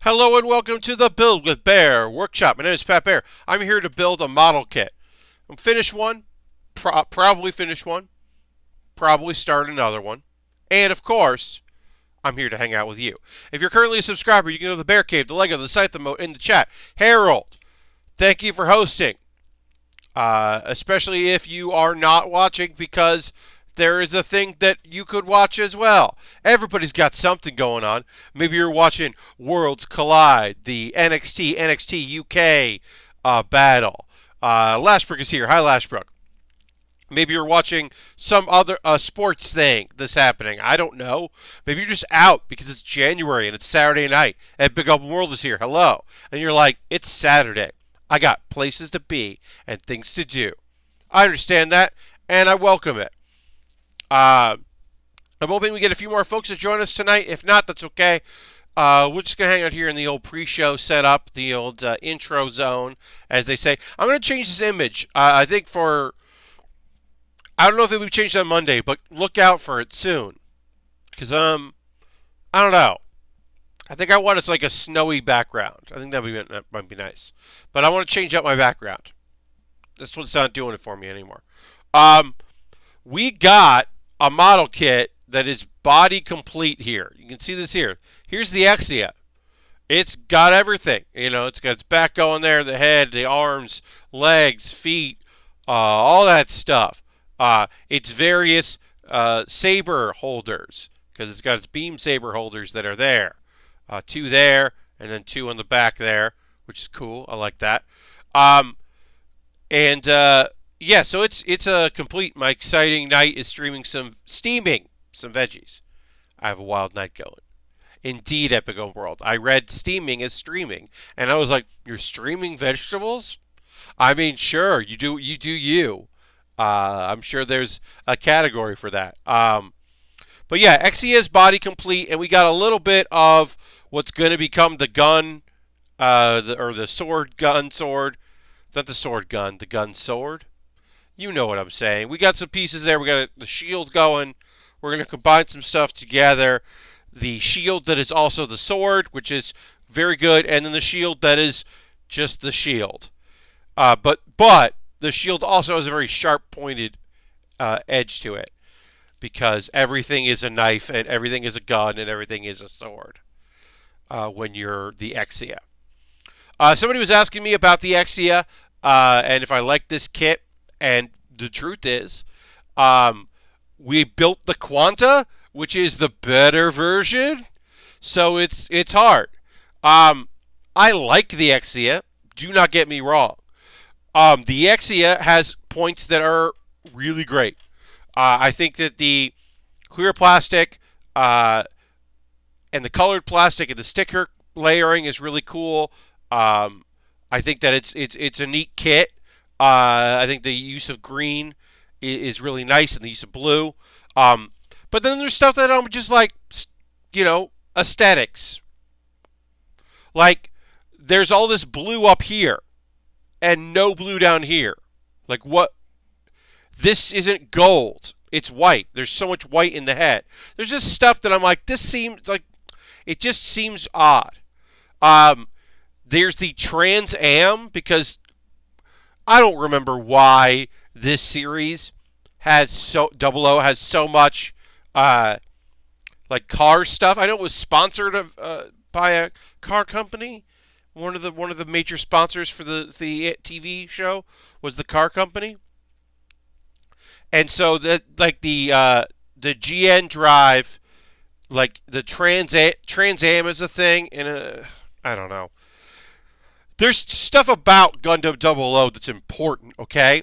Hello and welcome to the Build with Baer workshop. My name is Pat Baer. I'm here to build a model kit. I'm finished one, probably finish one, probably start another one, and of course, I'm here to hang out with you. If you're currently a subscriber, you can go to the Bear Cave, the Lego, the site, the moat in the chat. Harold, thank you for hosting. Especially if you are not watching, because there is a thing that you could watch as well. Everybody's got something going on. Maybe you're watching Worlds Collide, the NXT UK battle. Lashbrook is here. Hi, Lashbrook. Maybe you're watching some other sports thing that's happening. I don't know. Maybe you're just out because it's January and it's Saturday night and Big Open World is here. Hello. And you're like, it's Saturday. I got places to be and things to do. I understand that, and I welcome it. I'm hoping we get a few more folks to join us tonight. If not, that's okay. We're just going to hang out here in the old pre-show setup, the old intro zone, as they say. I'm going to change this image. I think I don't know if it will be changed on Monday, but look out for it soon. Because, I don't know. I think I want it's like a snowy background. I think that might be nice. But I want to change up my background. This one's not doing it for me anymore. We got a model kit that is body complete here. You can see this here. Here's the Exia. It's got everything. You know, it's got its back going there, the head, the arms, legs, feet, all that stuff. Its various saber holders, because it's got its beam saber holders that are there. Two there, and then two on the back there, which is cool. I like that. Yeah, so it's a complete. My exciting night is steaming some veggies. I have a wild night going. Indeed, Epic Open World. I read steaming as streaming, and I was like, "You're streaming vegetables?" I mean, sure, you do you. I'm sure there's a category for that. But yeah, Exia is body complete, and we got a little bit of what's going to become the gun, the sword gun sword. It's not the sword gun, the gun sword. You know what I'm saying. We got some pieces there. We got the shield going. We're going to combine some stuff together. The shield that is also the sword, which is very good, and then the shield that is just the shield. But the shield also has a very sharp pointed edge to it, because everything is a knife and everything is a gun and everything is a sword when you're the Exia. Somebody was asking me about the Exia and if I like this kit, and the truth is, we built the Quanta, which is the better version, so it's hard. I like the Exia. Do not get me wrong. The Exia has points that are really great. I think that the clear plastic and the colored plastic and the sticker layering is really cool. I think that it's a neat kit. I think the use of green is really nice, and the use of blue. But then there's stuff that I'm just like, aesthetics. Like, there's all this blue up here and no blue down here. Like, what? This isn't gold. It's white. There's so much white in the head. There's just stuff that I'm like, this seems like, it just seems odd. There's the Trans Am, because I don't remember why this series Double O has so much like car stuff. I know it was sponsored by a car company. One of the major sponsors for the TV show was the car company. And so the GN Drive, like the Trans Am is a thing, and I don't know. There's stuff about Gundam 00 that's important, okay?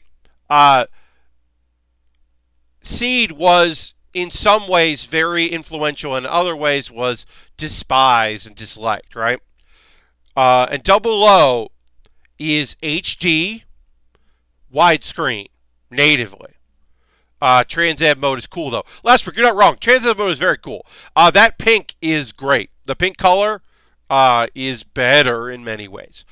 Seed was, in some ways, very influential, and in other ways was despised and disliked, right? And 00 is HD, widescreen, natively. Trans Am mode is cool, though. Last week, you're not wrong. Trans Am mode is very cool. That pink is great. The pink color is better in many ways.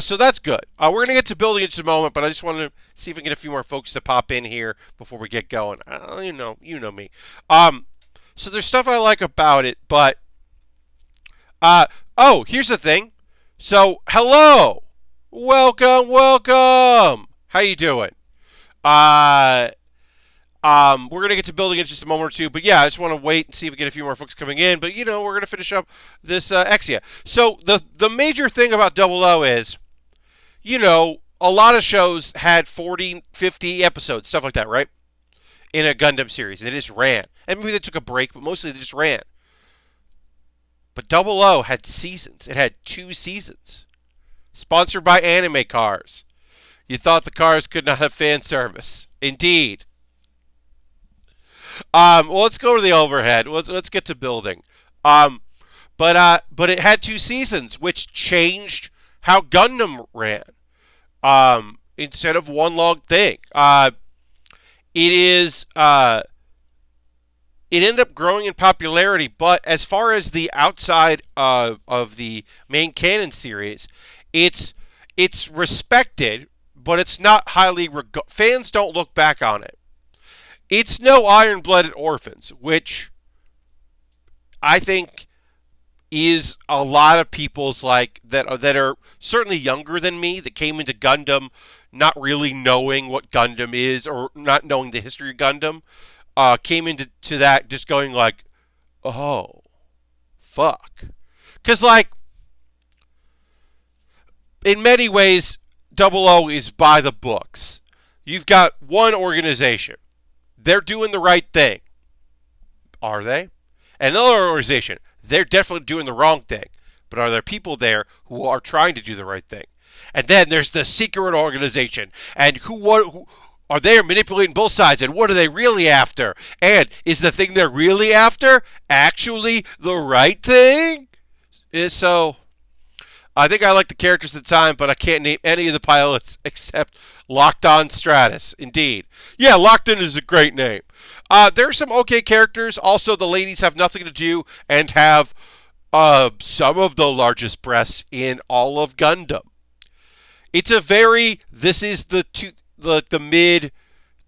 So that's good. We're going to get to building in just a moment, but I just wanted to see if we can get a few more folks to pop in here before we get going. You know me. So there's stuff I like about it, but Oh, here's the thing. So, hello. Welcome. How you doing? Uh, we're gonna get to building in just a moment or two, but yeah, I just want to wait and see if we get a few more folks coming in. But we're gonna finish up this Exia. So the major thing about Double O is, a lot of shows had 40, 50 episodes, stuff like that, right? In a Gundam series, they just ran, and maybe they took a break, but mostly they just ran. But Double O had seasons. It had 2 seasons. Sponsored by Anime Cars. You thought the cars could not have fan service. Indeed. Well, let's go to the overhead. Let's get to building. But it had 2 seasons, which changed how Gundam ran. Instead of one long thing. It is. It ended up growing in popularity, but as far as the outside of the main canon series, it's respected, but it's not highly fans don't look back on it. It's no Iron-Blooded Orphans, which I think is a lot of people's that are certainly younger than me that came into Gundam not really knowing what Gundam is or not knowing the history of Gundam. Came into that just going like, oh, fuck. Because, in many ways, Double O is by the books. You've got one organization. They're doing the right thing. Are they? And another organization. They're definitely doing the wrong thing. But are there people there who are trying to do the right thing? And then there's the secret organization. And who are they manipulating both sides, and what are they really after? And is the thing they're really after actually the right thing? So, I think I like the characters at the time, but I can't name any of the pilots except Locked On Stratus. Indeed. Yeah, Locked In is a great name. There are some okay characters. Also, the ladies have nothing to do and have some of the largest breasts in all of Gundam. It's this is the mid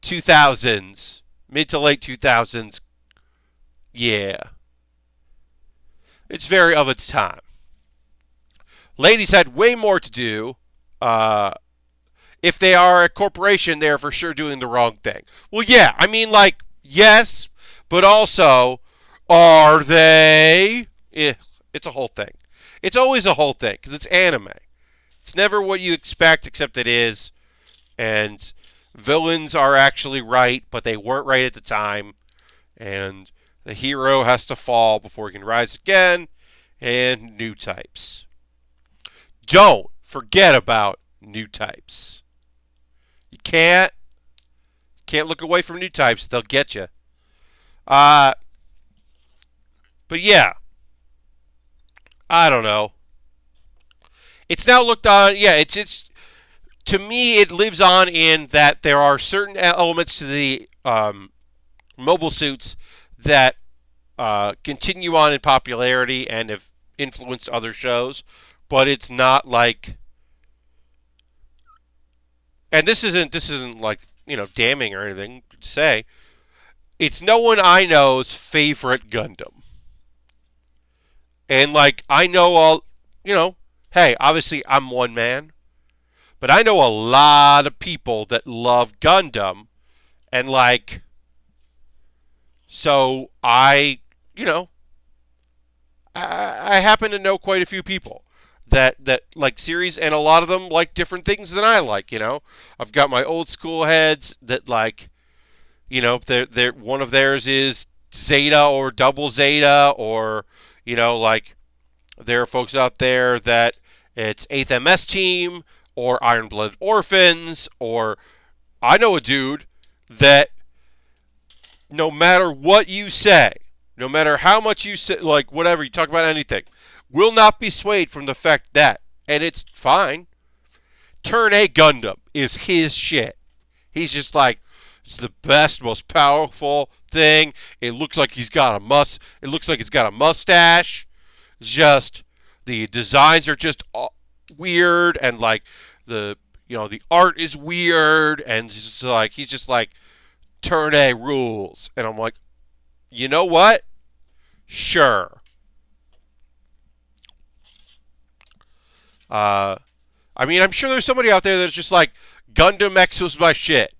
2000s, mid to late 2000s. Yeah. It's very of its time. Ladies had way more to do. If they are a corporation, they're for sure doing the wrong thing. Well, yeah, I mean, yes, but also, are they? It's a whole thing. It's always a whole thing, because it's anime. It's never what you expect, except it is. And villains are actually right, but they weren't right at the time. And the hero has to fall before he can rise again. And new types. Don't forget about new types. You can't look away from new types. They'll get you. But yeah. I don't know. It's now looked on. Yeah, it's to me, it lives on in that there are certain elements to the mobile suits that continue on in popularity and have influenced other shows, but it's not and this isn't damning or anything to say. It's no one I know's favorite Gundam, and I know all hey, obviously I'm one man. But I know a lot of people that love Gundam, and so I happen to know quite a few people that like series, and a lot of them like different things than I like. I've got my old school heads that they're one of theirs is Zeta or Double Zeta, or there are folks out there that it's 8th MS Team. Or Iron-Blooded Orphans, or I know a dude that no matter what you say, no matter how much you say, whatever, you talk about anything, will not be swayed from the fact that, and it's fine, Turn A Gundam is his shit. He's just it's the best, most powerful thing. It looks like he's got it looks like it's got a mustache. Just, the designs are just weird, and the art is weird, and he's just Turn A rules, and I'm like, you know what? Sure. Uh, I mean, I'm sure there's somebody out there that's just like, Gundam X was my shit.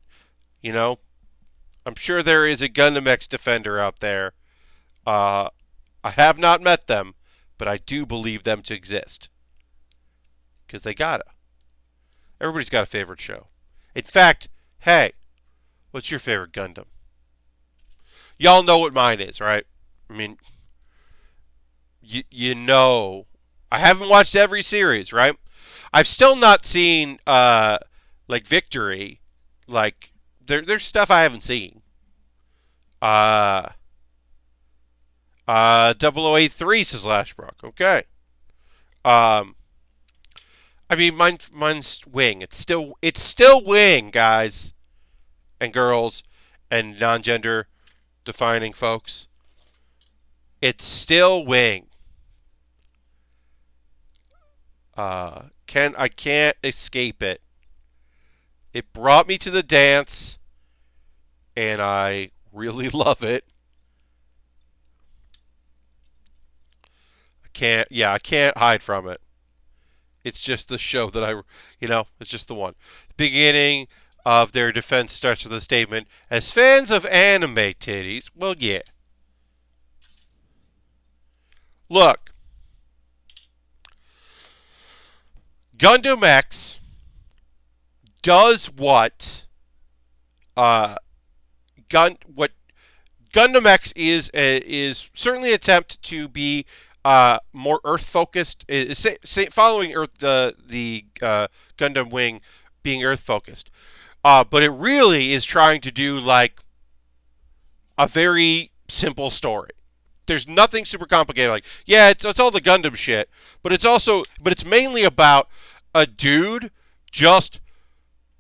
You know? I'm sure there is a Gundam X defender out there. I have not met them, but I do believe them to exist. Because they gotta. Everybody's got a favorite show. In fact, hey, what's your favorite Gundam? Y'all know what mine is, right? I mean, you know. I haven't watched every series, right? I've still not seen, like, Victory. Like, there's stuff I haven't seen. 0083 says Lashbrook. Okay. Um, I mean, mine's Wing. It's still Wing, guys and girls and non-gender defining folks. It's still Wing. I can't escape it. It brought me to the dance, and I really love it. I can't hide from it. It's just the show that it's just the one. Beginning of their defense starts with a statement, as fans of anime titties, well, yeah. Look, Gundam X does what Gundam X is certainly an attempt to be more Earth focused. Following Earth, the Gundam Wing being Earth focused, but it really is trying to do like a very simple story. There's nothing super complicated. Like, yeah, it's all the Gundam shit, but it's mainly about a dude just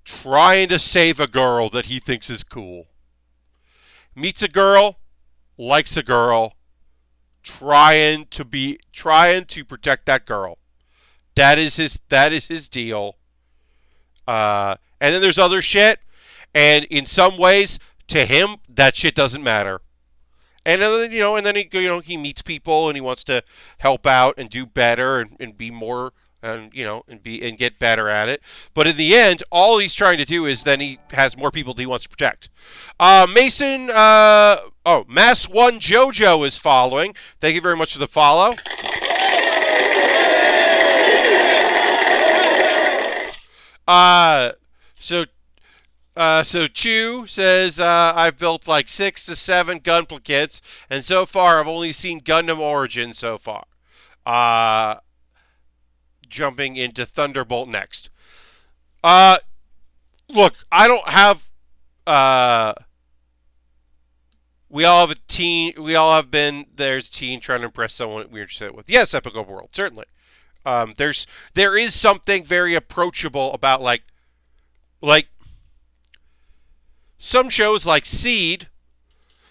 trying to save a girl that he thinks is cool. Meets a girl, likes a girl, trying to protect that girl. That is his deal. And then there's other shit, and in some ways, to him, that shit doesn't matter. And then he meets people and he wants to help out and do better and be more and get better at it. But in the end, all he's trying to do is then he has more people that he wants to protect. Mason, Mass One JoJo is following. Thank you very much for the follow. So Chew says, I've built like 6 to 7 Gunpla and so far I've only seen Gundam Origin so far. Jumping into Thunderbolt next. Look, I don't have, we all have a teen, we all have been, there's a teen trying to impress someone we're interested with. Yes, Epic Overworld, certainly. There is something very approachable about like, some shows like Seed.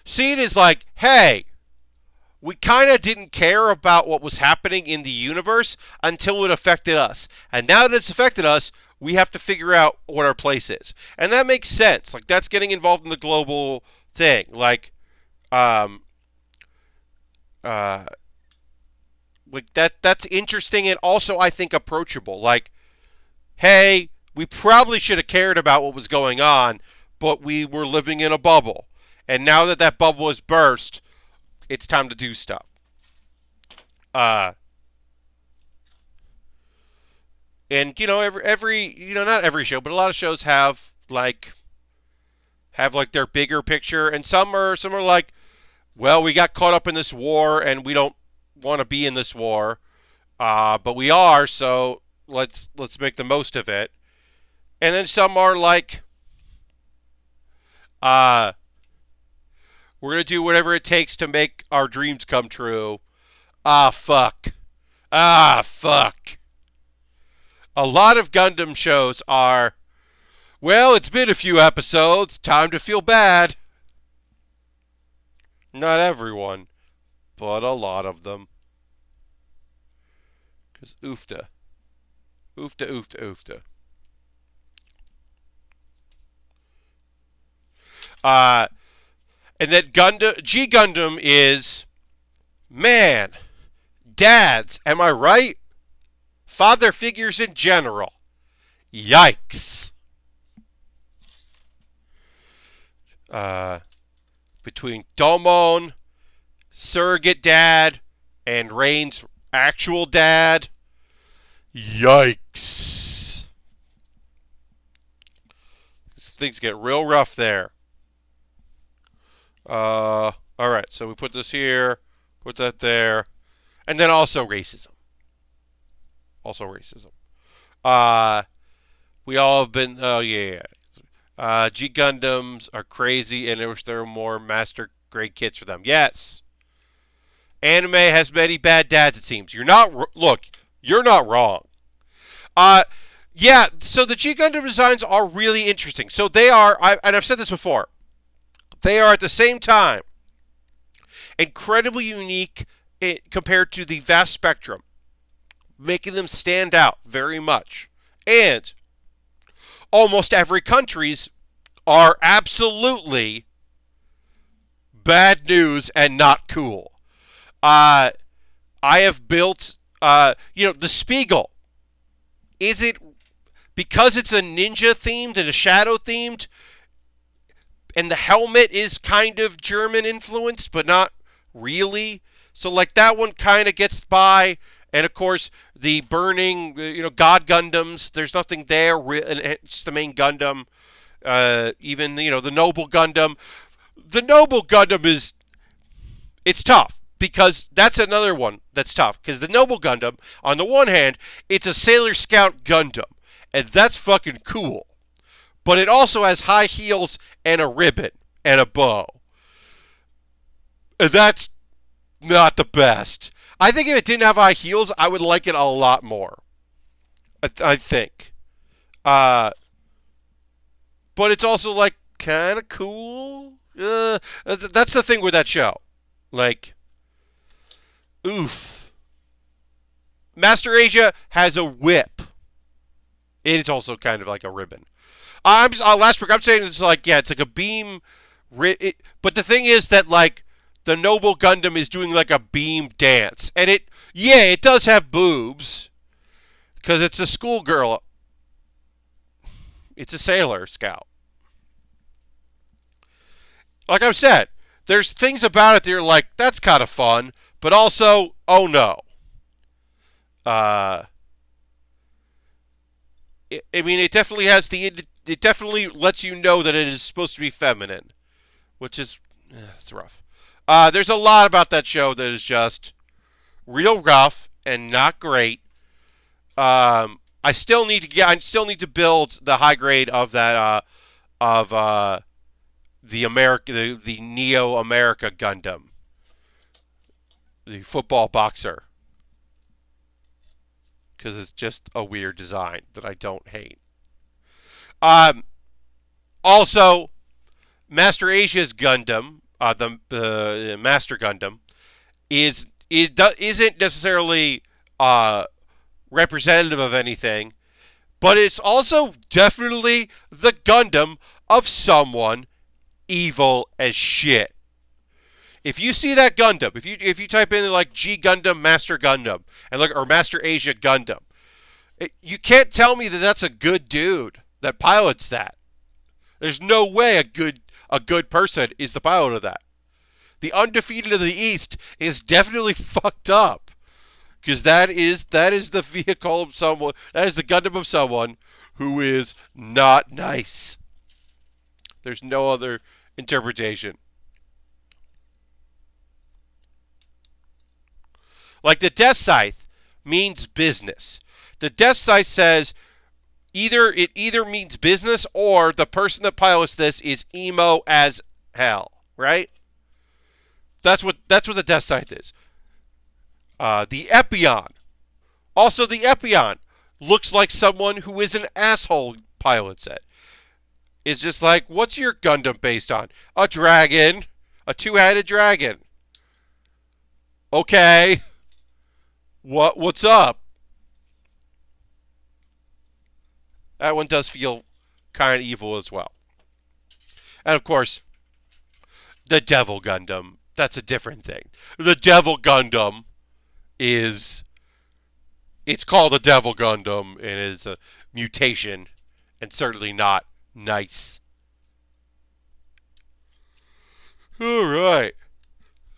Seed is like, hey, we kind of didn't care about what was happening in the universe until it affected us. And now that it's affected us, we have to figure out what our place is. And that makes sense. Like, that's getting involved in the global thing. Like that's interesting and also, I think, approachable. Like, hey, we probably should have cared about what was going on, but we were living in a bubble. And now that that bubble has burst, it's time to do stuff. And every not every show, but a lot of shows have like their bigger picture, and some are like, well, we got caught up in this war and we don't want to be in this war, but we are, so let's make the most of it. And then some are like, we're going to do whatever it takes to make our dreams come true. Fuck. Fuck. A lot of Gundam shows are, well, it's been a few episodes. Time to feel bad. Not everyone, but a lot of them. Because oofta. Oofta, oofta, oofta. And that G Gundam is, man, dads, am I right? father figures in general. Yikes. Between Domon, surrogate dad, and Rain's actual dad. Yikes. Things get real rough there. Alright, so we put this here, put that there, and then also racism. Also racism. We all have been, oh yeah. G Gundams are crazy, and I wish there were more master grade kits for them. Yes. Anime has many bad dads, it seems. You're not wrong. Yeah, so the G Gundam designs are really interesting. So they are, and I've said this before, they are at the same time incredibly unique compared to the vast spectrum, making them stand out very much. And almost every country's are absolutely bad news and not cool. I have built, the Spiegel. Is it because it's a ninja themed and a shadow themed, and the helmet is kind of German influenced, but not really? So, like, that one kind of gets by. And, of course, the burning, God Gundams, there's nothing there. It's the main Gundam. Even, the Noble Gundam. The Noble Gundam it's tough. Because that's another one that's tough. Because the Noble Gundam, on the one hand, it's a Sailor Scout Gundam. And that's fucking cool. But it also has high heels and a ribbon and a bow. And that's not the best. I think if it didn't have high heels, I would like it a lot more. I think. But it's also, like, kind of cool. That's the thing with that show. Like, oof. Master Asia has a whip. It's also kind of like a ribbon. Last week, I'm saying it's like, yeah, it's like a beam. But the thing is that, like, the Noble Gundam is doing like a beam dance. And it does have boobs. Because it's a schoolgirl. It's a Sailor Scout. Like I've said, there's things about it that you're like, that's kind of fun. But also, oh no. It definitely has it definitely lets you know that it is supposed to be feminine. Which is, it's rough. There's a lot about that show that is just real rough and not great. I still need to build the high grade of that the Neo America Gundam, the football boxer, because it's just a weird design that I don't hate. Also, Master Asia's Gundam, the Master Gundam, isn't necessarily representative of anything, but it's also definitely the Gundam of someone evil as shit. If you see that Gundam, if you type in like G Gundam Master Gundam and look, or Master Asia Gundam, you can't tell me that that's a good dude that pilots that. There's no way a good person is the pilot of that. The Undefeated of the East is definitely fucked up. Because that is the vehicle of someone, that is the Gundam of someone who is not nice. There's no other interpretation. Like the Death Scythe means business. The Death Scythe says it either means business or the person that pilots this is emo as hell, right? That's what the Death Scythe is. The Epion. Also, the Epion looks like someone who is an asshole pilots it. It's just like, what's your Gundam based on? A dragon. A two-headed dragon. Okay. What's up? That one does feel kind of evil as well. And of course, the Devil Gundam. That's a different thing. The Devil Gundam is It's called a Devil Gundam, and it is a mutation, and certainly not nice. All right.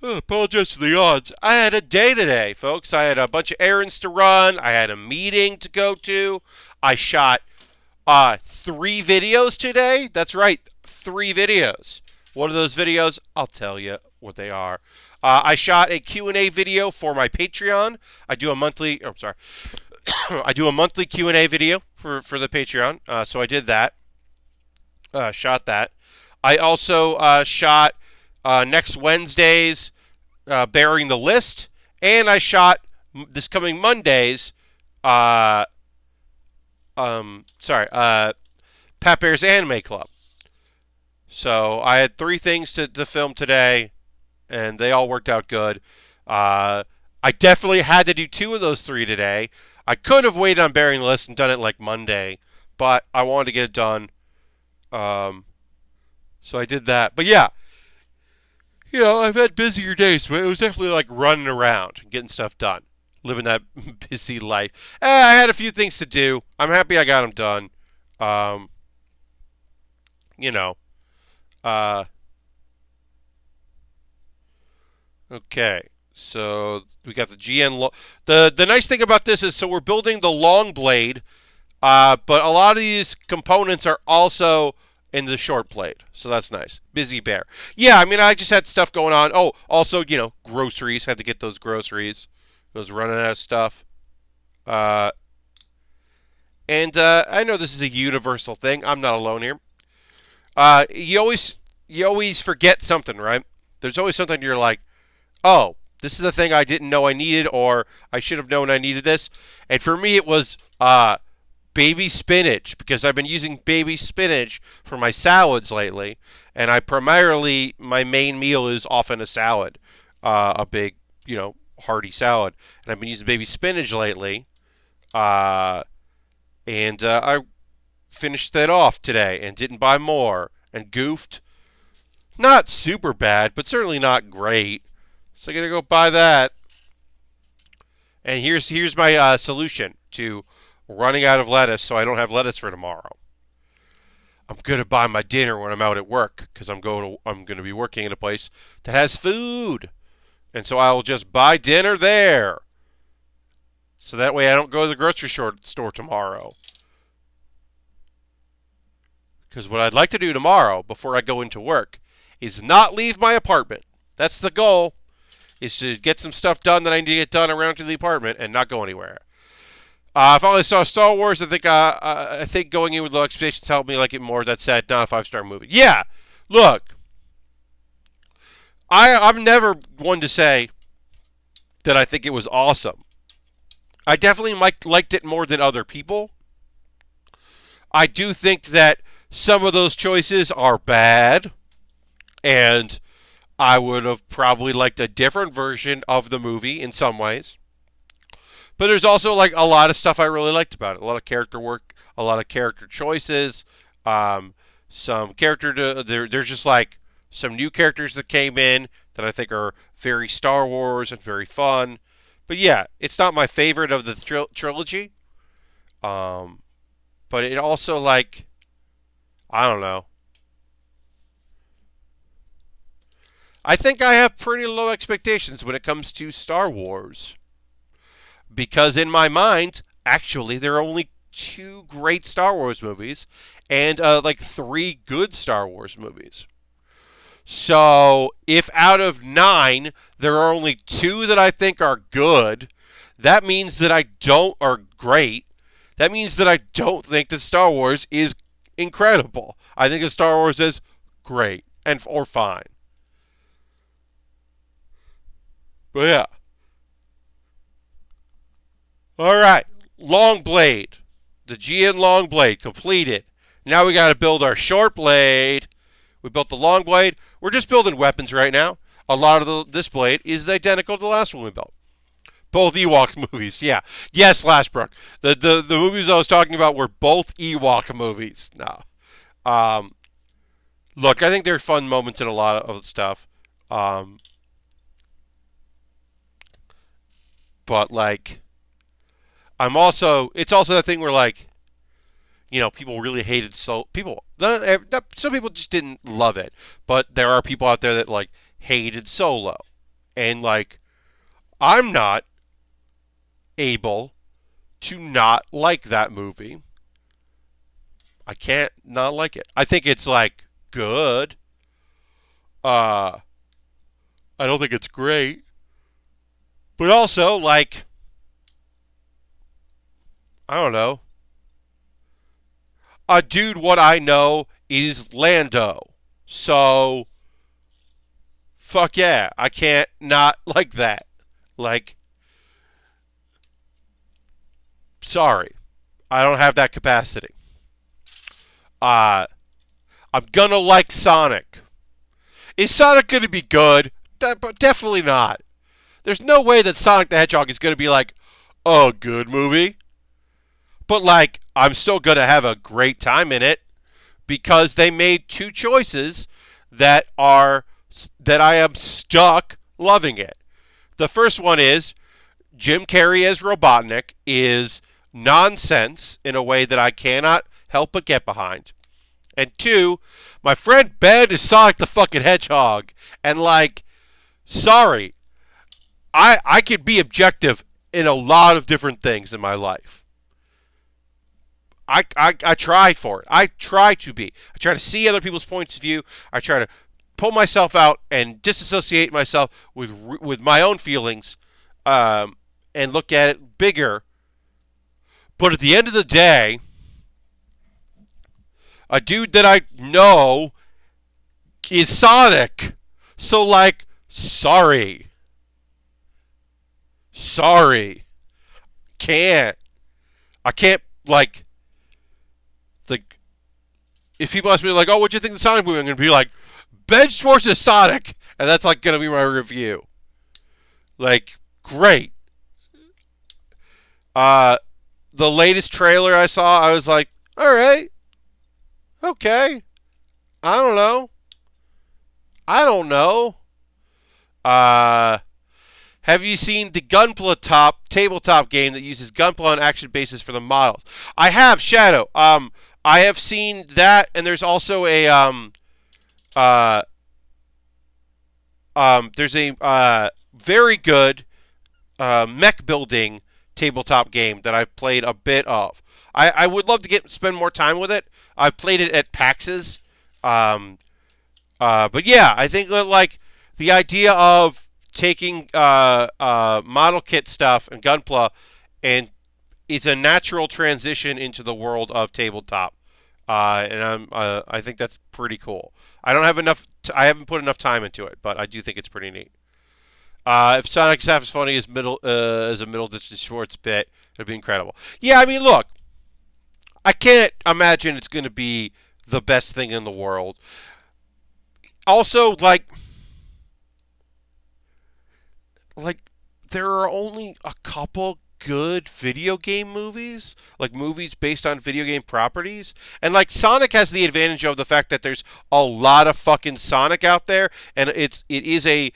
Apologize for the odds. I had a day today, folks. I had a bunch of errands to run. I had a meeting to go to. I shot 3 videos today. That's right, 3 videos. What are those videos? I'll tell you what they are. I shot a Q&A video for my Patreon. I do a monthly. Oh, I'm sorry. I do a monthly Q&A video for the Patreon. So I did that. Shot that. I also shot next Wednesday's Baering the List, and I shot this coming Monday's. Pat Bear's Anime Club. So I had 3 things to film today, and they all worked out good. I definitely had to do 2 of those 3 today. I could have waited on Baering the List and done it like Monday, but I wanted to get it done. So I did that. But yeah, I've had busier days, but it was definitely like running around and getting stuff done. Living that busy life. I had a few things to do. I'm happy I got them done. You know. Okay. So we got the the nice thing about this is, so we're building the long blade, but a lot of these components are also in the short blade. So that's nice. Busy bear. Yeah, I mean, I just had stuff going on. Oh, also, groceries. Had to get those groceries. I was running out of stuff. And I know this is a universal thing. I'm not alone here. You always forget something, right? There's always something you're like, oh, this is the thing I didn't know I needed, or I should have known I needed this. And for me, it was baby spinach, because I've been using baby spinach for my salads lately, and my main meal is often a salad, a big, hearty salad, and I've been using baby spinach lately, and I finished that off today and didn't buy more and goofed. Not super bad, but certainly not great. So I'm gonna go buy that. And here's my solution to running out of lettuce, so I don't have lettuce for tomorrow. I'm gonna buy my dinner when I'm out at work, because I'm gonna be working in a place that has food, and so I will just buy dinner there. So that way I don't go to the grocery store tomorrow. Because what I'd like to do tomorrow, before I go into work, is not leave my apartment. That's the goal, is to get some stuff done that I need to get done around to the apartment and not go anywhere. I finally saw Star Wars. I think going in with low expectations helped me like it more. That said, not a 5-star movie. Yeah, look, I'm never one to say that I think it was awesome. I definitely liked it more than other people. I do think that some of those choices are bad, and I would have probably liked a different version of the movie in some ways. But there's also like a lot of stuff I really liked about it. A lot of character work, a lot of character choices, some there's just like some new characters that came in that I think are very Star Wars and very fun. But yeah, it's not my favorite of the trilogy. But it also, like, I don't know. I think I have pretty low expectations when it comes to Star Wars. Because in my mind, actually, there are only 2 great Star Wars movies and like 3 good Star Wars movies. So if out of 9 there are only 2 that I think are good, that means that are great. That means that I don't think that Star Wars is incredible. I think that Star Wars is great or fine. But yeah. All right, long blade. The GN long blade completed. Now we got to build our short blade. We built the long blade. We're just building weapons right now. A lot of this blade is identical to the last one we built. Both Ewok movies, yeah. Yes, Lashbrook. The movies I was talking about were both Ewok movies. No. Look, I think there are fun moments in a lot of stuff. But, like, It's also that thing where like, people really hated some people just didn't love it, but there are people out there that like hated Solo, and like I'm not able to not like that movie. I can't not like it. I think it's like good. Uh, I don't think it's great, but also like I don't know. Dude, what I know is Lando. So fuck yeah, I can't not like that. Like, sorry, I don't have that capacity. Uh, I'm gonna like Sonic. Is Sonic gonna be good? Definitely not. There's no way that Sonic the Hedgehog is gonna be like a good movie. But like, I'm still gonna have a great time in it because they made two choices that are that I am stuck loving it. The first one is Jim Carrey as Robotnik is nonsense in a way that I cannot help but get behind. And two, my friend Ben is Sonic the fucking Hedgehog. And like, sorry, I could be objective in a lot of different things in my life. I try for it. I try to be. I try to see other people's points of view. I try to pull myself out and disassociate myself with my own feelings, and look at it bigger. But at the end of the day, a dude that I know is Sonic. So like, sorry. Sorry. Can't. I can't like if people ask me like, "Oh, what do you think of the Sonic movie?" I'm gonna be like, "Ben Schwartz is Sonic," and that's like gonna be my review. Like, great. Uh, the latest trailer I saw, I was like, "All right, okay, I don't know, I don't know." Uh, have you seen the Gunpla tabletop game that uses Gunpla on action bases for the models? I have Shadow. I have seen that, and there's also a uh, there's a very good mech building tabletop game that I've played a bit of. I would love to spend more time with it. I've played it at PAX's, but yeah, I think that like the idea of taking model kit stuff and Gunpla and it's a natural transition into the world of tabletop, and I think that's pretty cool. I don't have enough. I haven't put enough time into it, but I do think it's pretty neat. If Sonic's half as funny as a middle distance Schwartz bit, it'd be incredible. Yeah, I mean, look, I can't imagine it's going to be the best thing in the world. Also, like there are only a couple good video game movies, like movies based on video game properties. And like Sonic has the advantage of the fact that there's a lot of fucking Sonic out there, and it is a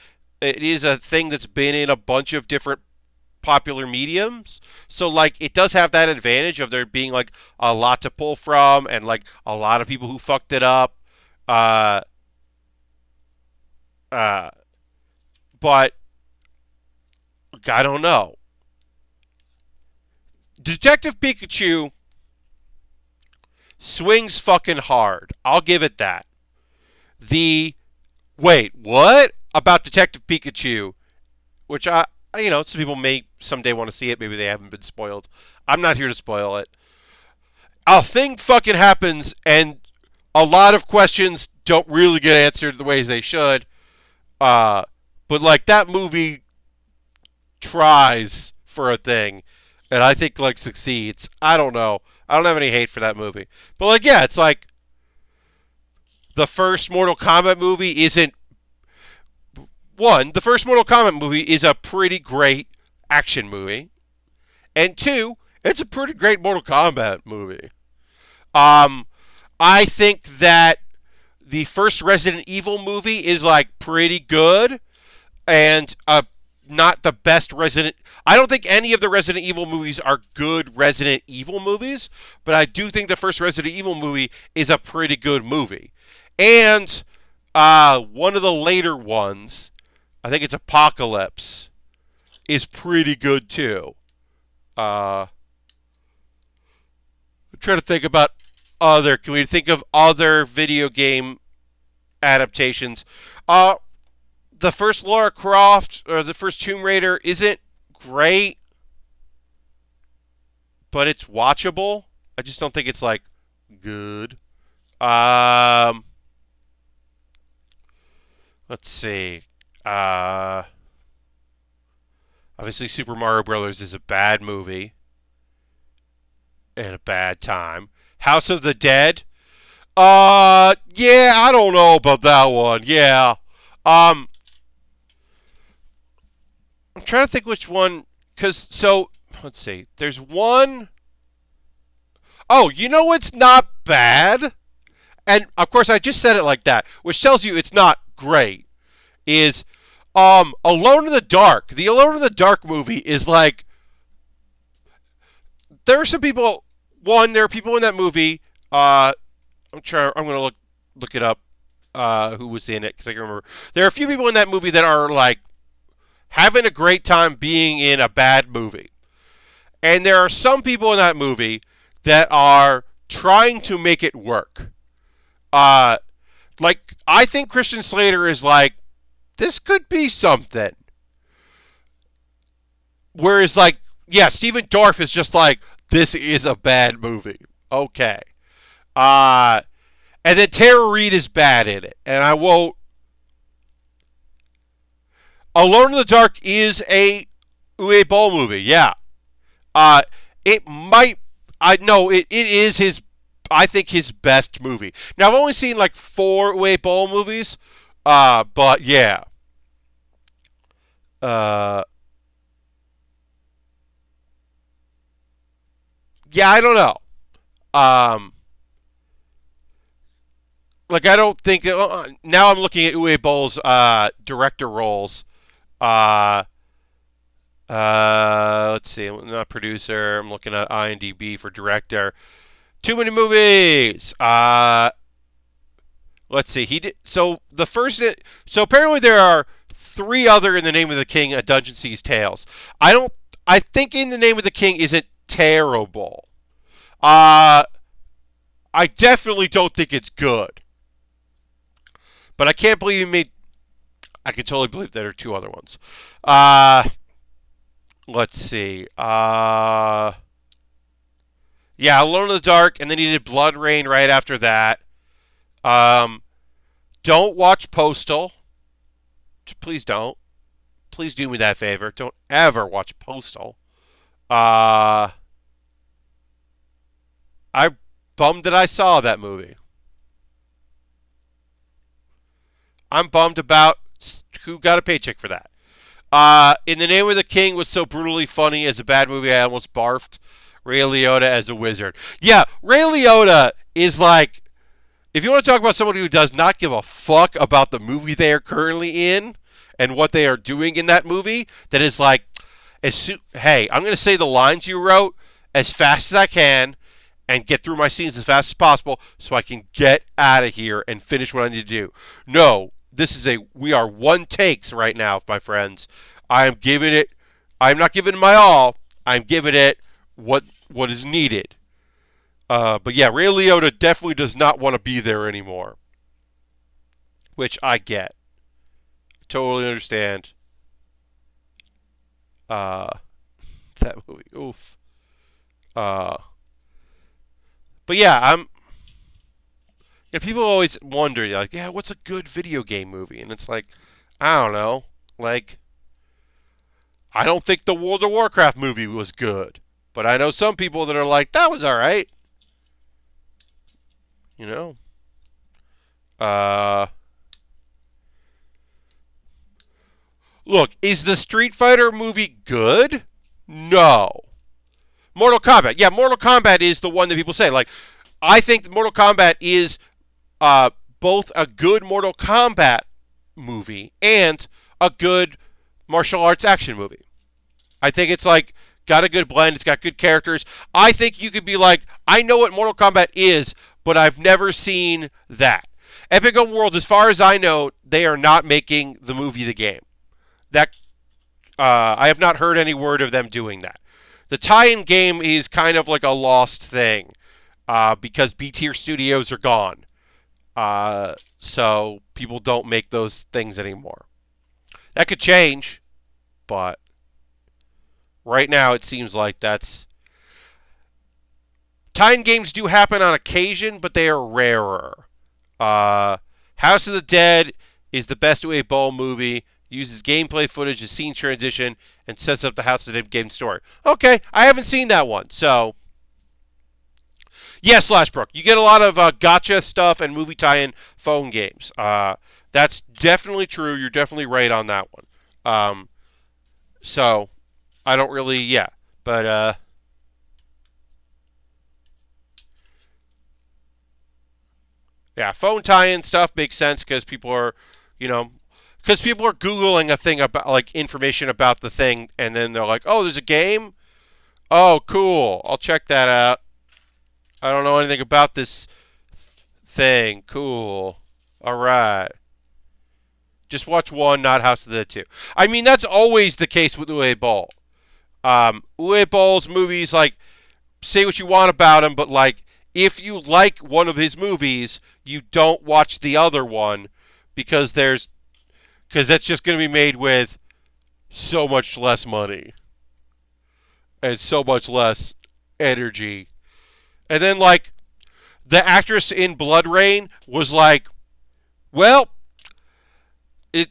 thing that's been in a bunch of different popular mediums. So like it does have that advantage of there being like a lot to pull from and like a lot of people who fucked it up. Uh uh but I don't know. Detective Pikachu swings fucking hard. I'll give it that. The wait, what about Detective Pikachu? Which some people may someday want to see it. Maybe they haven't been spoiled. I'm not here to spoil it. A thing fucking happens, and a lot of questions don't really get answered the ways they should. But like that movie tries for a thing, and I think like succeeds. I don't know. I don't have any hate for that movie, but like yeah, it's like the first Mortal Kombat movie isn't one. The first Mortal Kombat movie is a pretty great action movie, and two, it's a pretty great Mortal Kombat movie. I think that the first Resident Evil movie is like pretty good, and not the best Resident. I don't think any of the Resident Evil movies are good Resident Evil movies, but I do think the first Resident Evil movie is a pretty good movie. And one of the later ones, I think it's Apocalypse, is pretty good too. I'm trying to think about other. Can we think of other video game adaptations? The first Lara Croft or the first Tomb Raider isn't great, but it's watchable. I just don't think it's like good. Let's see. Obviously, Super Mario Brothers is a bad movie and a bad time. House of the Dead. Yeah, I don't know about that one. Yeah. I'm trying to think which one, let's see. There's one. Oh, you know what's not bad? And, of course, I just said it like that, which tells you it's not great, is Alone in the Dark. The Alone in the Dark movie is like, there are some people, there are people in that movie, I'm going to look it up, who was in it, because I can remember. There are a few people in that movie that are, like, having a great time being in a bad movie. And there are some people in that movie that are trying to make it work. Like, I think Christian Slater is like, this could be something. Whereas, like, yeah, Steven Dorff is just like, this is a bad movie. Okay. And then Tara Reid is bad in it. And I won't. Alone in the Dark is a Uwe Boll movie, yeah. It might. It is his. I think his best movie. Now I've only seen like 4 Uwe Boll movies, but yeah. Yeah, I don't know. Like I don't think. Now I'm looking at Uwe Boll's director roles. Let's see. I'm not producer. I'm looking at IMDb for director. Too many movies. Let's see. He did. So the first. So apparently there are 3 other In the Name of the King: A Dungeon Sees Tales. I think In the Name of the King isn't terrible. I definitely don't think it's good. But I can't believe he made. I can totally believe there are 2 other ones. Let's see. Yeah, Alone in the Dark, and then he did Blood Rain right after that. Don't watch Postal. Please don't. Please do me that favor. Don't ever watch Postal. I'm bummed that I saw that movie. I'm bummed about who got a paycheck for that. In the Name of the King was so brutally funny as a bad movie I almost barfed. Ray Liotta as a wizard. Yeah, Ray Liotta is like, if you want to talk about someone who does not give a fuck about the movie they are currently in and what they are doing in that movie, that is like, hey, I'm going to say the lines you wrote as fast as I can and get through my scenes as fast as possible so I can get out of here and finish what I need to do. No, we are one takes right now, my friends. I'm not giving it my all. I'm giving it what is needed. But yeah, Ray Liotta definitely does not want to be there anymore. Which I get. Totally understand. That movie. Oof. But yeah, people always wonder, like, yeah, what's a good video game movie? And it's like, I don't know. Like, I don't think the World of Warcraft movie was good. But I know some people that are like, that was alright. You know? Look, is the Street Fighter movie good? No. Mortal Kombat. Yeah, Mortal Kombat is the one that people say. Like, I think Mortal Kombat is both a good Mortal Kombat movie and a good martial arts action movie. I think it's like got a good blend. It's got good characters. I think you could be like, I know what Mortal Kombat is, but I've never seen that. Epic Open World, as far as I know, they are not making the movie the game. That I have not heard any word of them doing that. The tie-in game is kind of like a lost thing because B-tier studios are gone. So people don't make those things anymore. That could change, but right now it seems like that's... Tie-in games do happen on occasion, but they are rarer. House of the Dead is the best Uwe Boll movie. Uses gameplay footage as scene transition and sets up the House of the Dead game story. Okay, I haven't seen that one, so... Yes, Slashbrook, you get a lot of gotcha stuff and movie tie-in phone games. That's definitely true. You're definitely right on that one. So, I don't really... Yeah, but... Yeah, phone tie-in stuff makes sense because people are, because people are Googling a thing about, like, information about the thing, and then they're like, oh, there's a game? Oh, cool. I'll check that out. I don't know anything about this thing. Cool. All right. Just watch one, not House of the Dead 2. I mean, that's always the case with Uwe Boll. Uwe Boll's movies, like, say what you want about him, but, like, if you like one of his movies, you don't watch the other one because that's just going to be made with so much less money and so much less energy. And then, like, the actress in Blood Rain was like, well,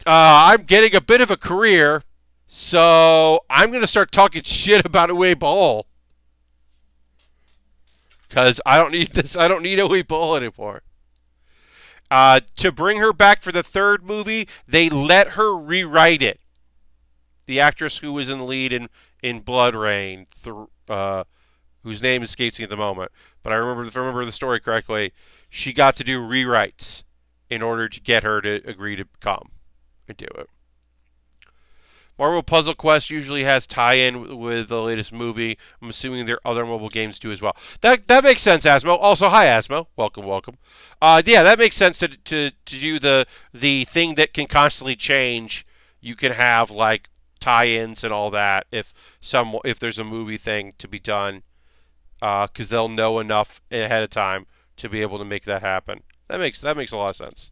I'm getting a bit of a career, so I'm going to start talking shit about Uwe Boll. Because I don't need this. I don't need Uwe Boll anymore. To bring her back for the third movie, they let her rewrite it. The actress who was in the lead in Blood Rain, whose name escapes me at the moment, but if I remember the story correctly, she got to do rewrites in order to get her to agree to come and do it. Marvel Puzzle Quest usually has tie-in with the latest movie. I'm assuming their other mobile games do as well. That makes sense, Asmo. Also, hi, Asmo. Welcome. Yeah, that makes sense to do the thing that can constantly change. You can have, like, tie-ins and all that if there's a movie thing to be done, because they'll know enough ahead of time to be able to make that happen. That makes a lot of sense.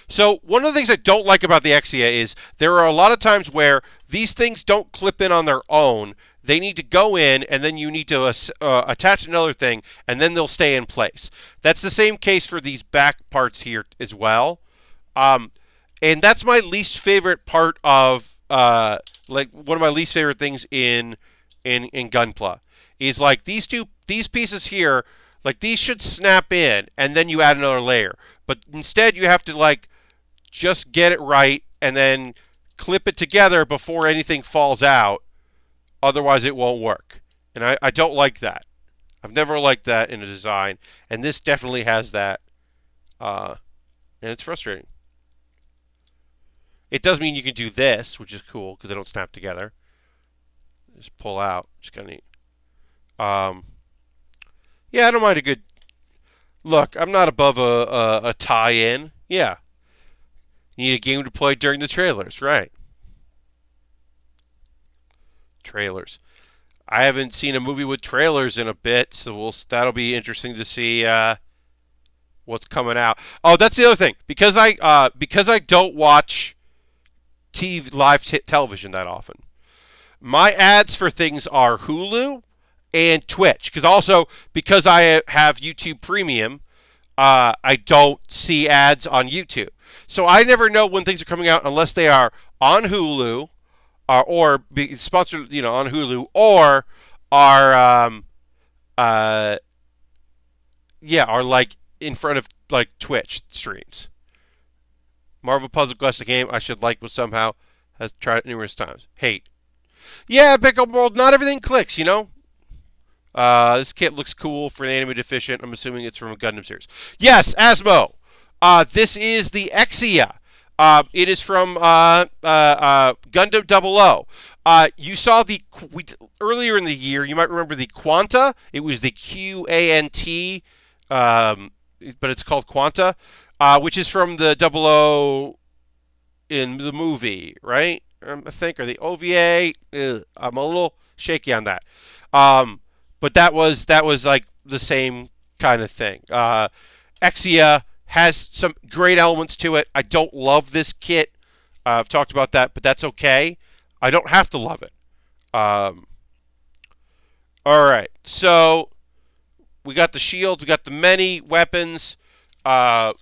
So one of the things I don't like about the Exia is there are a lot of times where these things don't clip in on their own. They need to go in, and then you need to attach another thing, and then they'll stay in place. That's the same case for these back parts here as well. And that's my least favorite part of, like, one of my least favorite things in Gunpla is, like, these pieces here, like, these should snap in, and then you add another layer. But instead, you have to, like, just get it right and then clip it together before anything falls out. Otherwise, it won't work. And I don't like that. I've never liked that in a design. And this definitely has that. And it's frustrating. It does mean you can do this, which is cool because they don't snap together. Just pull out. Just kind of neat. Yeah, I don't mind a good... Look, I'm not above a tie-in. Yeah. You need a game to play during the trailers, right? Trailers. I haven't seen a movie with trailers in a bit, so that'll be interesting to see what's coming out. Oh, that's the other thing. Because I don't watch live television that often, my ads for things are Hulu and Twitch. Because I have YouTube Premium, I don't see ads on YouTube. So I never know when things are coming out unless they are on Hulu or be sponsored, on Hulu, or are like in front of, like, Twitch streams. Marvel Puzzle Quest, a game I should like, but somehow has tried it numerous times. Hate. Yeah, Epic Open World, not everything clicks, This kit looks cool for the anime deficient. I'm assuming it's from a Gundam series. Yes, Asmo. This is the Exia. It is from Gundam 00. You saw earlier in the year. You might remember the Quanta. It was the QANT, but it's called Quanta, which is from the 00 in the movie, right? I think, or the OVA. I'm a little shaky on that. But that was like the same kind of thing. Exia has some great elements to it. I don't love this kit. I've talked about that, but that's okay. I don't have to love it. All right, so we got the shield. We got the many weapons. I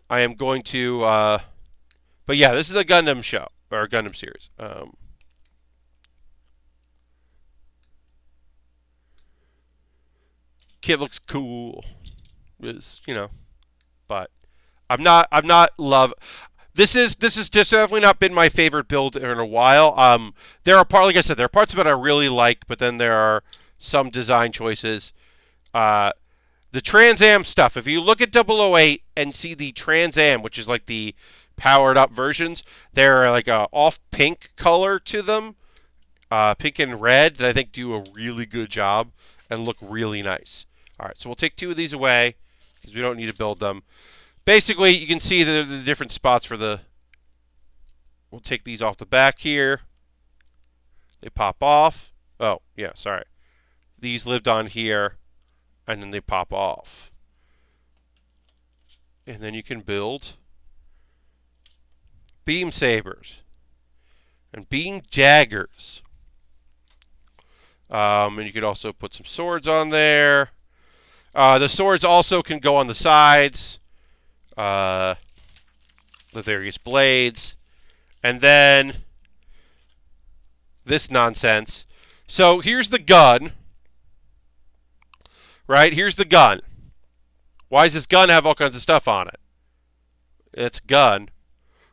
am going to, but yeah, this is a Gundam show or Gundam series. Kit looks cool. But I'm not love. This is just definitely not been my favorite build in a while. There are like I said, there are parts of it I really like, but then there are some design choices. The Trans Am stuff. If you look at 008 and see the Trans Am, which is like the powered up versions, they're like a off pink color to them, pink and red, that I think do a really good job and look really nice. All right, so we'll take two of these away because we don't need to build them. Basically, you can see the different spots for the... We'll take these off the back here. They pop off. Oh, yeah, sorry. These lived on here, and then they pop off. And then you can build beam sabers and beam daggers. And you could also put some swords on there. The swords also can go on the sides. The various blades. And then this nonsense. So here's the gun. Right? Here's the gun. Why does this gun have all kinds of stuff on it? It's a gun.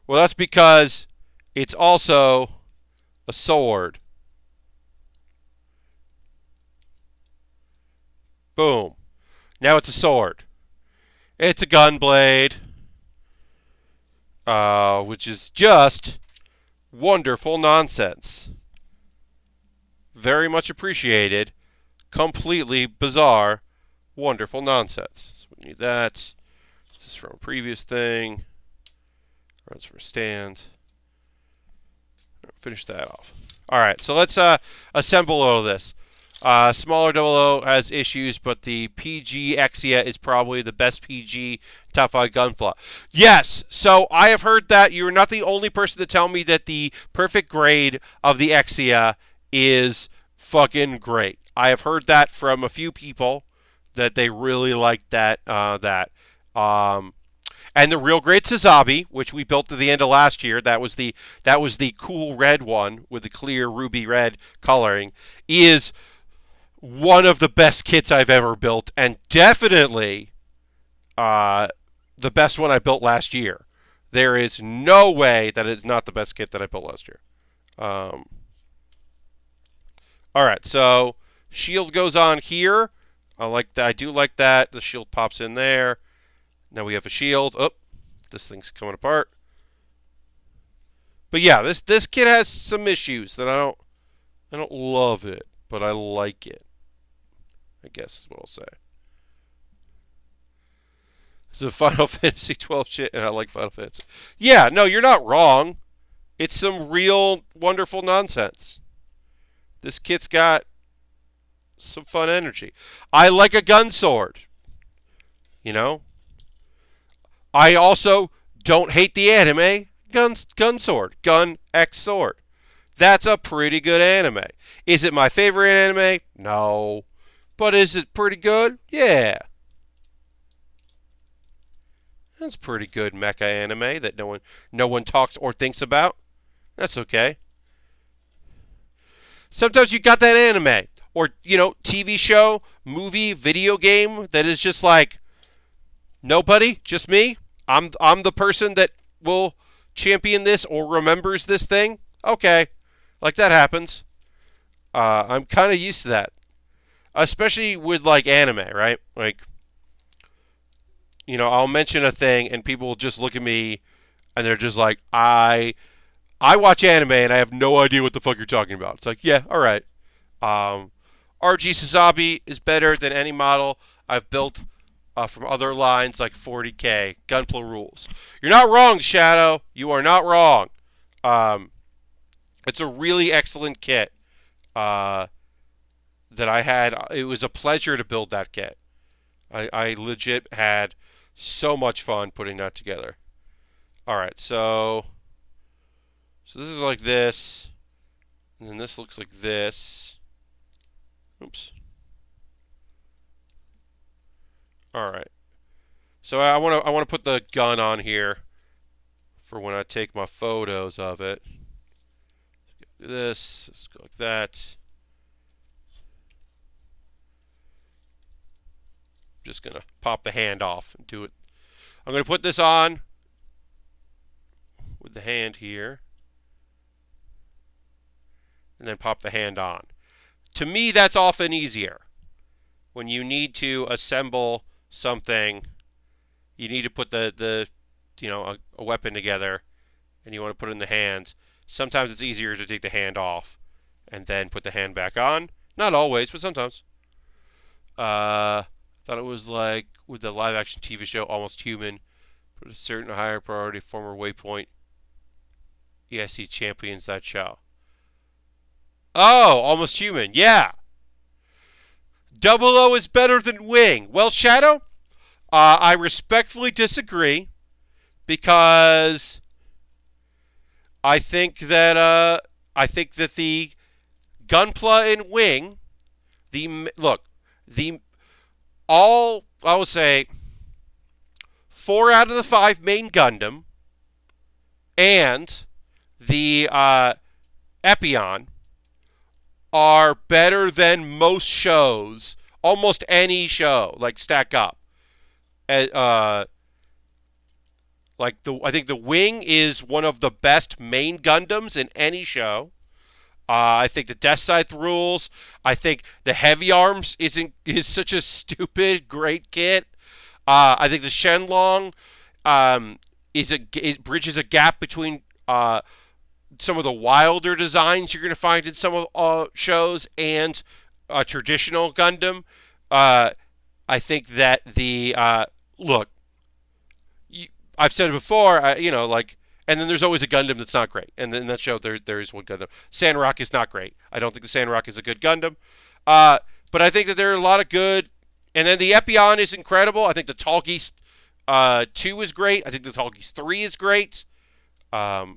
Well, that's because it's also a sword. Boom. Now it's a sword. It's a gun blade, which is just wonderful nonsense. Very much appreciated. Completely bizarre, wonderful nonsense. So we need that. This is from a previous thing. Runs for a stand. Finish that off. All right, so let's assemble all of this. Smaller 00 has issues, but the PG Exia is probably the best PG top 5 gunpla. Yes, so I have heard that. You're not the only person to tell me that the perfect grade of the Exia is fucking great. I have heard that from a few people that they really like that. And the real great Sazabi, which we built at the end of last year, that was the cool red one with the clear ruby red coloring, is one of the best kits I've ever built, and definitely the best one I built last year. There is no way that it's not the best kit that I built last year. All right, so shield goes on here. I like that. I do like that. The shield pops in there. Now we have a shield. Oh, this thing's coming apart. But yeah, this kit has some issues that I don't love it, but I like it, I guess is what I'll say. This is a Final Fantasy 12 shit, and I like Final Fantasy. Yeah, no, you're not wrong. It's some real wonderful nonsense. This kit's got some fun energy. I like a gun sword. You know? I also don't hate the anime gun sword. Gun X sword. That's a pretty good anime. Is it my favorite anime? No. But is it pretty good? Yeah. That's pretty good mecha anime that no one talks or thinks about. That's okay. Sometimes you got that anime or, TV show, movie, video game that is just like nobody, just me. I'm the person that will champion this or remembers this thing. Okay. Like that happens. I'm kind of used to that. Especially with like anime, right? Like I'll mention a thing and people will just look at me and they're just like, I watch anime and I have no idea what the fuck you're talking about. It's like, yeah, all right. Um, RG Suzabi is better than any model I've built from other lines like 40K. Gunpla rules. You're not wrong, Shadow. You are not wrong. Um, it's a really excellent kit uh, that I had. It was a pleasure to build that kit. I legit had so much fun putting that together. All right, so this is like this, and then this looks like this. Oops. All right. So I want to put the gun on here for when I take my photos of it. Do this. Let's go like that. I'm just gonna pop the hand off and do it. I'm gonna put this on with the hand here, and then pop the hand on. To me, that's often easier. When you need to assemble something, you need to put a weapon together, and you want to put it in the hands. Sometimes it's easier to take the hand off and then put the hand back on. Not always, but sometimes. Thought it was like with the live action TV show Almost Human, put a certain higher priority former Waypoint ESC champions that show. Oh, Almost Human, yeah. Double O is better than Wing. Well, Shadow, I respectfully disagree because I think that the Gunpla in Wing, I would say 4 out of the 5 main Gundam and the Epion are better than most shows, almost any show, like stack up. I think the Wing is one of the best main Gundams in any show. I think the Death Scythe rules. I think the Heavy Arms is such a stupid great kit. I think the Shenlong it bridges a gap between some of the wilder designs you're going to find in some of shows and traditional Gundam. I think that I've said it before, and then there's always a Gundam that's not great. And in that show, there is one Gundam. Sandrock is not great. I don't think the Sandrock is a good Gundam. But I think that there are a lot of good. And then the Epion is incredible. I think the Tallgeese 2 is great. I think the Tallgeese 3 is great. There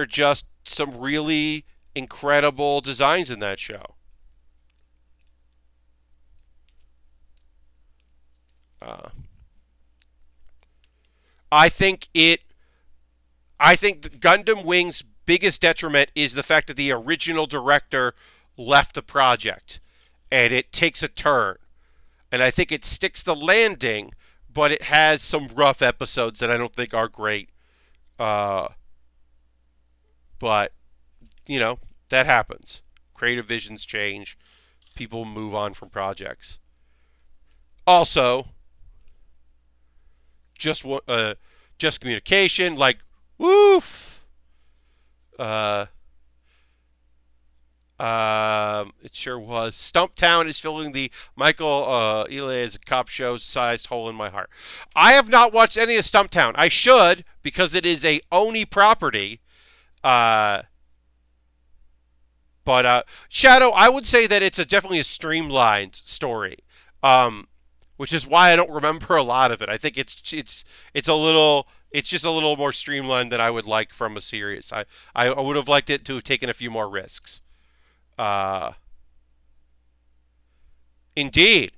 are just some really incredible designs in that show. I think Gundam Wing's biggest detriment is the fact that the original director left the project, and it takes a turn. And I think it sticks the landing, but it has some rough episodes that I don't think are great. But, that happens. Creative visions change. People move on from projects. Also, just communication, like, woof. It sure was. Stumptown is filling the Michael Elias cop show-sized hole in my heart. I have not watched any of Stumptown. I should, because it is a Oni property. But Shadow, I would say that it's definitely a streamlined story, which is why I don't remember a lot of it. I think it's just a little more streamlined than I would like from a series. I would have liked it to have taken a few more risks. Indeed,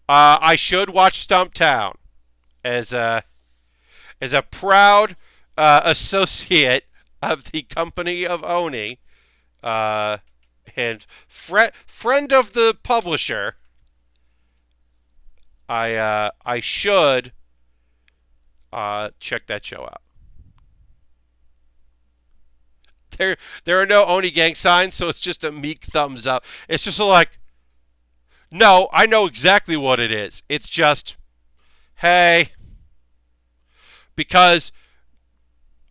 I should watch Stumptown as a proud associate of the company of Oni, and friend of the publisher. I should check that show out. There are no Oni gang signs, so it's just a meek thumbs up. It's just like, no, I know exactly what it is. It's just, hey, because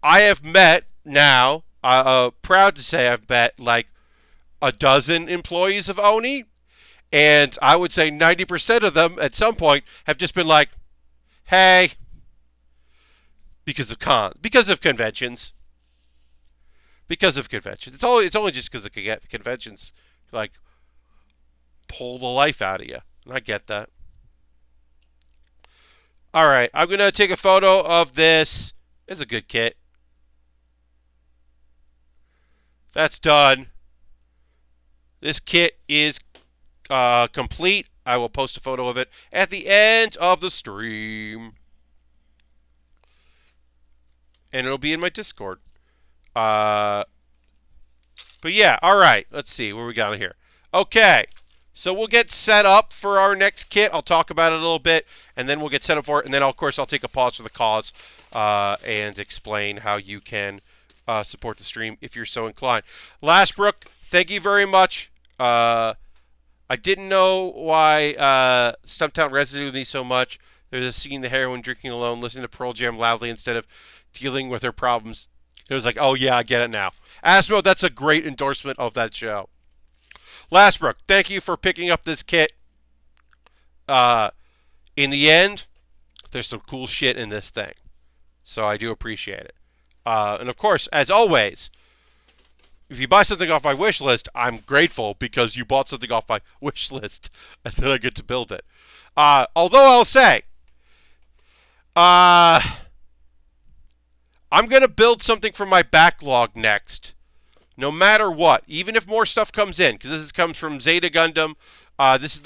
I have met now, proud to say I've met like a dozen employees of Oni, and I would say 90% of them at some point have just been like, hey, because of conventions. Because of conventions. It's only just because of conventions like pull the life out of you. And I get that. All right, I'm gonna take a photo of this. It's a good kit. That's done. This kit is complete. I will post a photo of it at the end of the stream, and it'll be in my Discord. Uh, but yeah, all right. Let's see where we got here. Okay, so we'll get set up for our next kit. I'll talk about it a little bit, and then we'll get set up for it, and then of course I'll take a pause for the cause and explain how you can support the stream if you're so inclined. Lashbrook, thank you very much. I didn't know why Stumptown resonated with me so much. There's a scene the heroine drinking alone, listening to Pearl Jam loudly instead of dealing with her problems. It was like, oh yeah, I get it now. Asmo, that's a great endorsement of that show. Lashbrook, thank you for picking up this kit. In the end, there's some cool shit in this thing. So I do appreciate it. And of course, as always, if you buy something off my wish list, I'm grateful because you bought something off my wish list, and then I get to build it. Although I'll say, I'm going to build something from my backlog next, no matter what, even if more stuff comes in, because this comes from Zeta Gundam.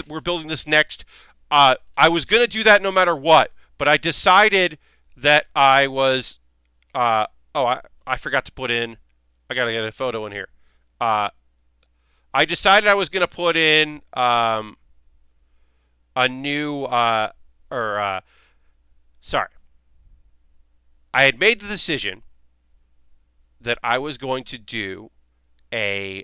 We're building this next. I was going to do that no matter what, but I decided that I was... I forgot to put in... I got to get a photo in here. I decided I was going to put in a new... sorry. I had made the decision that I was going to do a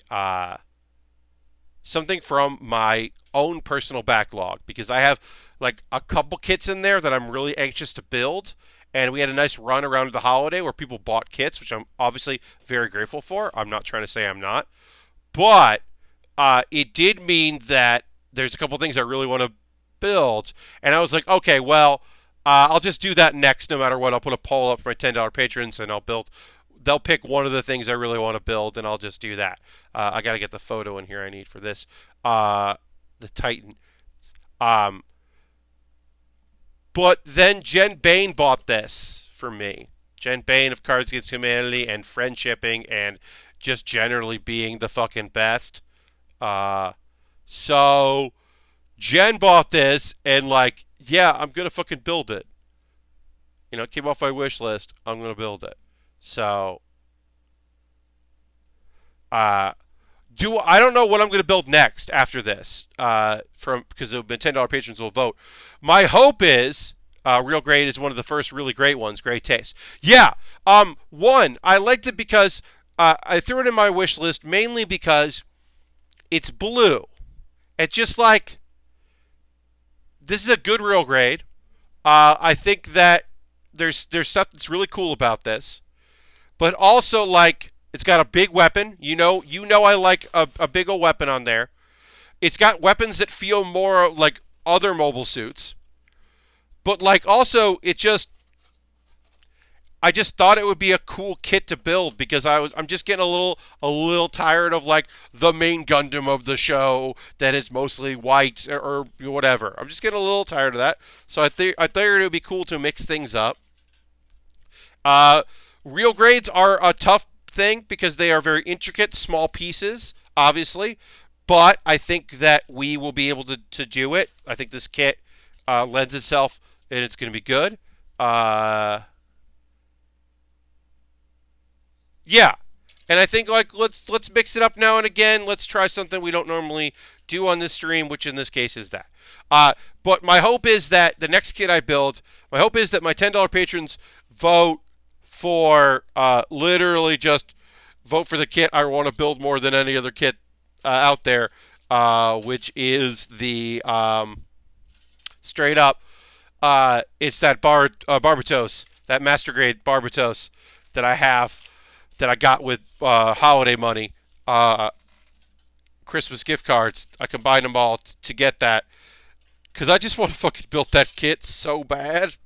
something from my own personal backlog, because I have like a couple kits in there that I'm really anxious to build, and we had a nice run around the holiday where people bought kits, which I'm obviously very grateful for. I'm not trying to say I'm not, but it did mean that there's a couple things I really want to build, and I was like, okay, well, I'll just do that next no matter what. I'll put a poll up for my $10 patrons, and they'll pick one of the things I really want to build, and I'll just do that. I got to get the photo in here I need for this. The Titan. But then Jen Bain bought this for me. Jen Bain of Cards Against Humanity and friendshipping and just generally being the fucking best. So Jen bought this and like, yeah, I'm going to fucking build it. You know, it came off my wish list. I'm going to build it. So, I don't know what I'm going to build next after this. Because the $10 patrons will vote. My hope is Real Great is one of the first really great ones. Great taste. Yeah. One, I liked it because I threw it in my wish list mainly because it's blue. It's just like, this is a good Real Grade. I think that there's stuff that's really cool about this. But also, like, it's got a big weapon. You know I like a big old weapon on there. It's got weapons that feel more like other mobile suits. But, like, also, I just thought it would be a cool kit to build because I'm just getting a little tired of, like, the main Gundam of the show that is mostly white or whatever. I'm just getting a little tired of that. So I thought it would be cool to mix things up. Real grades are a tough thing because they are very intricate, small pieces, obviously. But I think that we will be able to do it. I think this kit lends itself, and it's going to be good. Yeah. And I think, like, let's mix it up now and again. Let's try something we don't normally do on this stream, which in this case is that. But my hope is that the next kit I build, my hope is that my $10 patrons vote for literally just vote for the kit I want to build more than any other kit out there, which is the straight up It's that Barbatos, that Master Grade Barbatos that I have, that I got with holiday money, uh, Christmas gift cards. I combined them all to get that because I just want to fucking build that kit so bad.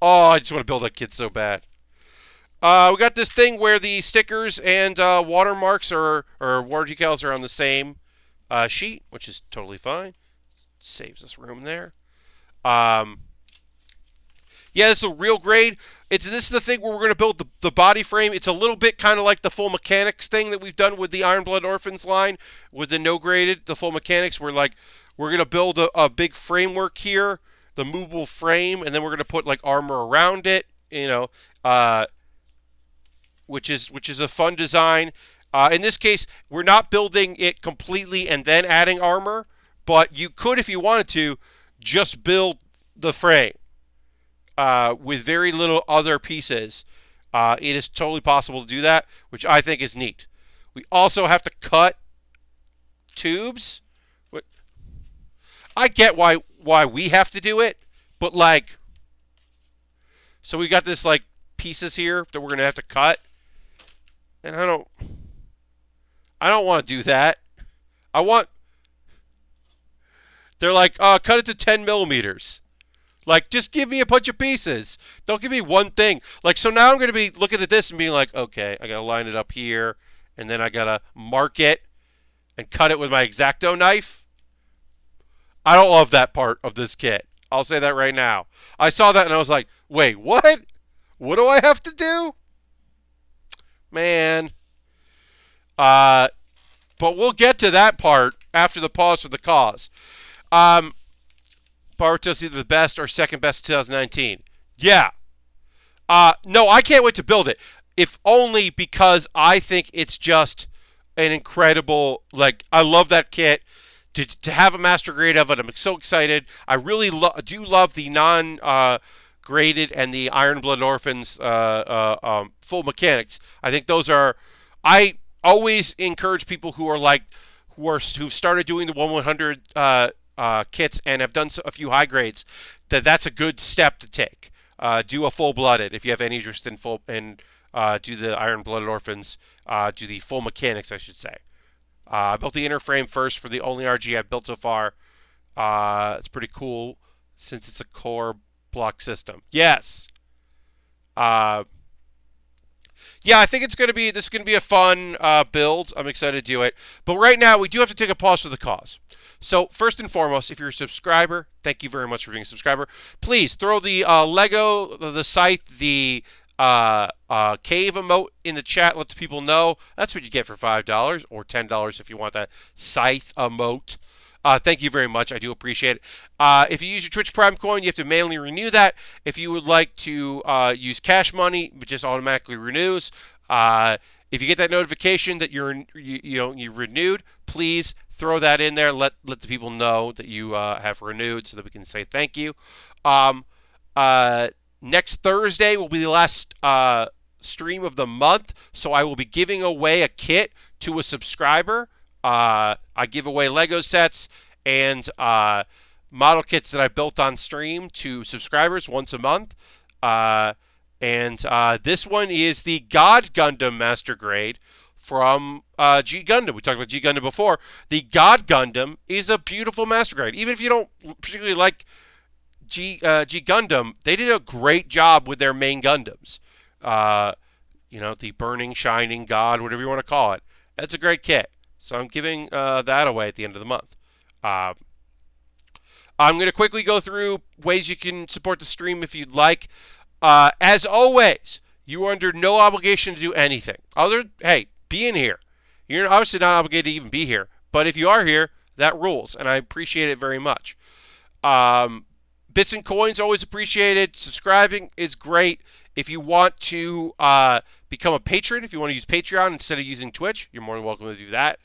Oh, I just want to build that kit so bad. We got this thing where the stickers and watermarks or water decals are on the same sheet, which is totally fine. Saves us room there. Um, yeah, this is a real grade. This is the thing where we're going to build the body frame. It's a little bit kind of like the full mechanics thing that we've done with the Iron Blood Orphans line with the no graded, the full mechanics. We're going to build a big framework here, the movable frame, and then we're going to put like armor around it. Which is a fun design. In this case, we're not building it completely and then adding armor, but you could, if you wanted to, just build the frame with very little other pieces. It is totally possible to do that, which I think is neat. We also have to cut tubes. I get why we have to do it, but so we got this pieces here that we're gonna have to cut. And I don't want to do that. They're like, cut it to 10 millimeters. Just give me a bunch of pieces. Don't give me one thing. So now I'm going to be looking at this and being like, okay, I got to line it up here. And then I got to mark it and cut it with my X-Acto knife. I don't love that part of this kit. I'll say that right now. I saw that and I was like, wait, what? What do I have to do? Man. But we'll get to that part after the pause for the cause. Barbatos either the best or second best in 2019. Yeah. No, I can't wait to build it. If only because I think it's just an incredible, I love that kit. To have a master grade of it, I'm so excited. I really do love the graded and the Iron Blood Orphans full mechanics. I think those are. I always encourage people who've started doing the 1/100 kits and have done a few high grades that's a good step to take. Do a full blooded if you have any interest in do the Iron Blooded Orphans. Do the full mechanics, I should say. I built the inner frame first for the only RG I've built so far. It's pretty cool since it's a core block system. Yes. Yeah, I think this is going to be a fun build. I'm excited to do it. But right now, we do have to take a pause for the cause. So first and foremost, if you're a subscriber, thank you very much for being a subscriber. Please throw the Lego, the scythe, the cave emote in the chat. Let the people know. That's what you get for $5 or $10 if you want that scythe emote. Thank you very much. I do appreciate it. If you use your Twitch Prime coin, you have to manually renew that. If you would like to use cash money, it just automatically renews. If you get that notification that you renewed, please throw that in there. Let the people know that you have renewed so that we can say thank you. Next Thursday will be the last stream of the month, so I will be giving away a kit to a subscriber. I give away Lego sets and model kits that I built on stream to subscribers once a month. And this one is the God Gundam Master Grade from G Gundam. We talked about G Gundam before. The God Gundam is a beautiful Master Grade. Even if you don't particularly like G Gundam, they did a great job with their main Gundams. The Burning, Shining, God, whatever you want to call it. That's a great kit. So I'm giving that away at the end of the month. I'm going to quickly go through ways you can support the stream if you'd like. As always, you are under no obligation to do anything. Hey, be in here. You're obviously not obligated to even be here. But if you are here, that rules, and I appreciate it very much. Bits and coins, always appreciated. Subscribing is great. If you want to become a patron, if you want to use Patreon instead of using Twitch, you're more than welcome to do that.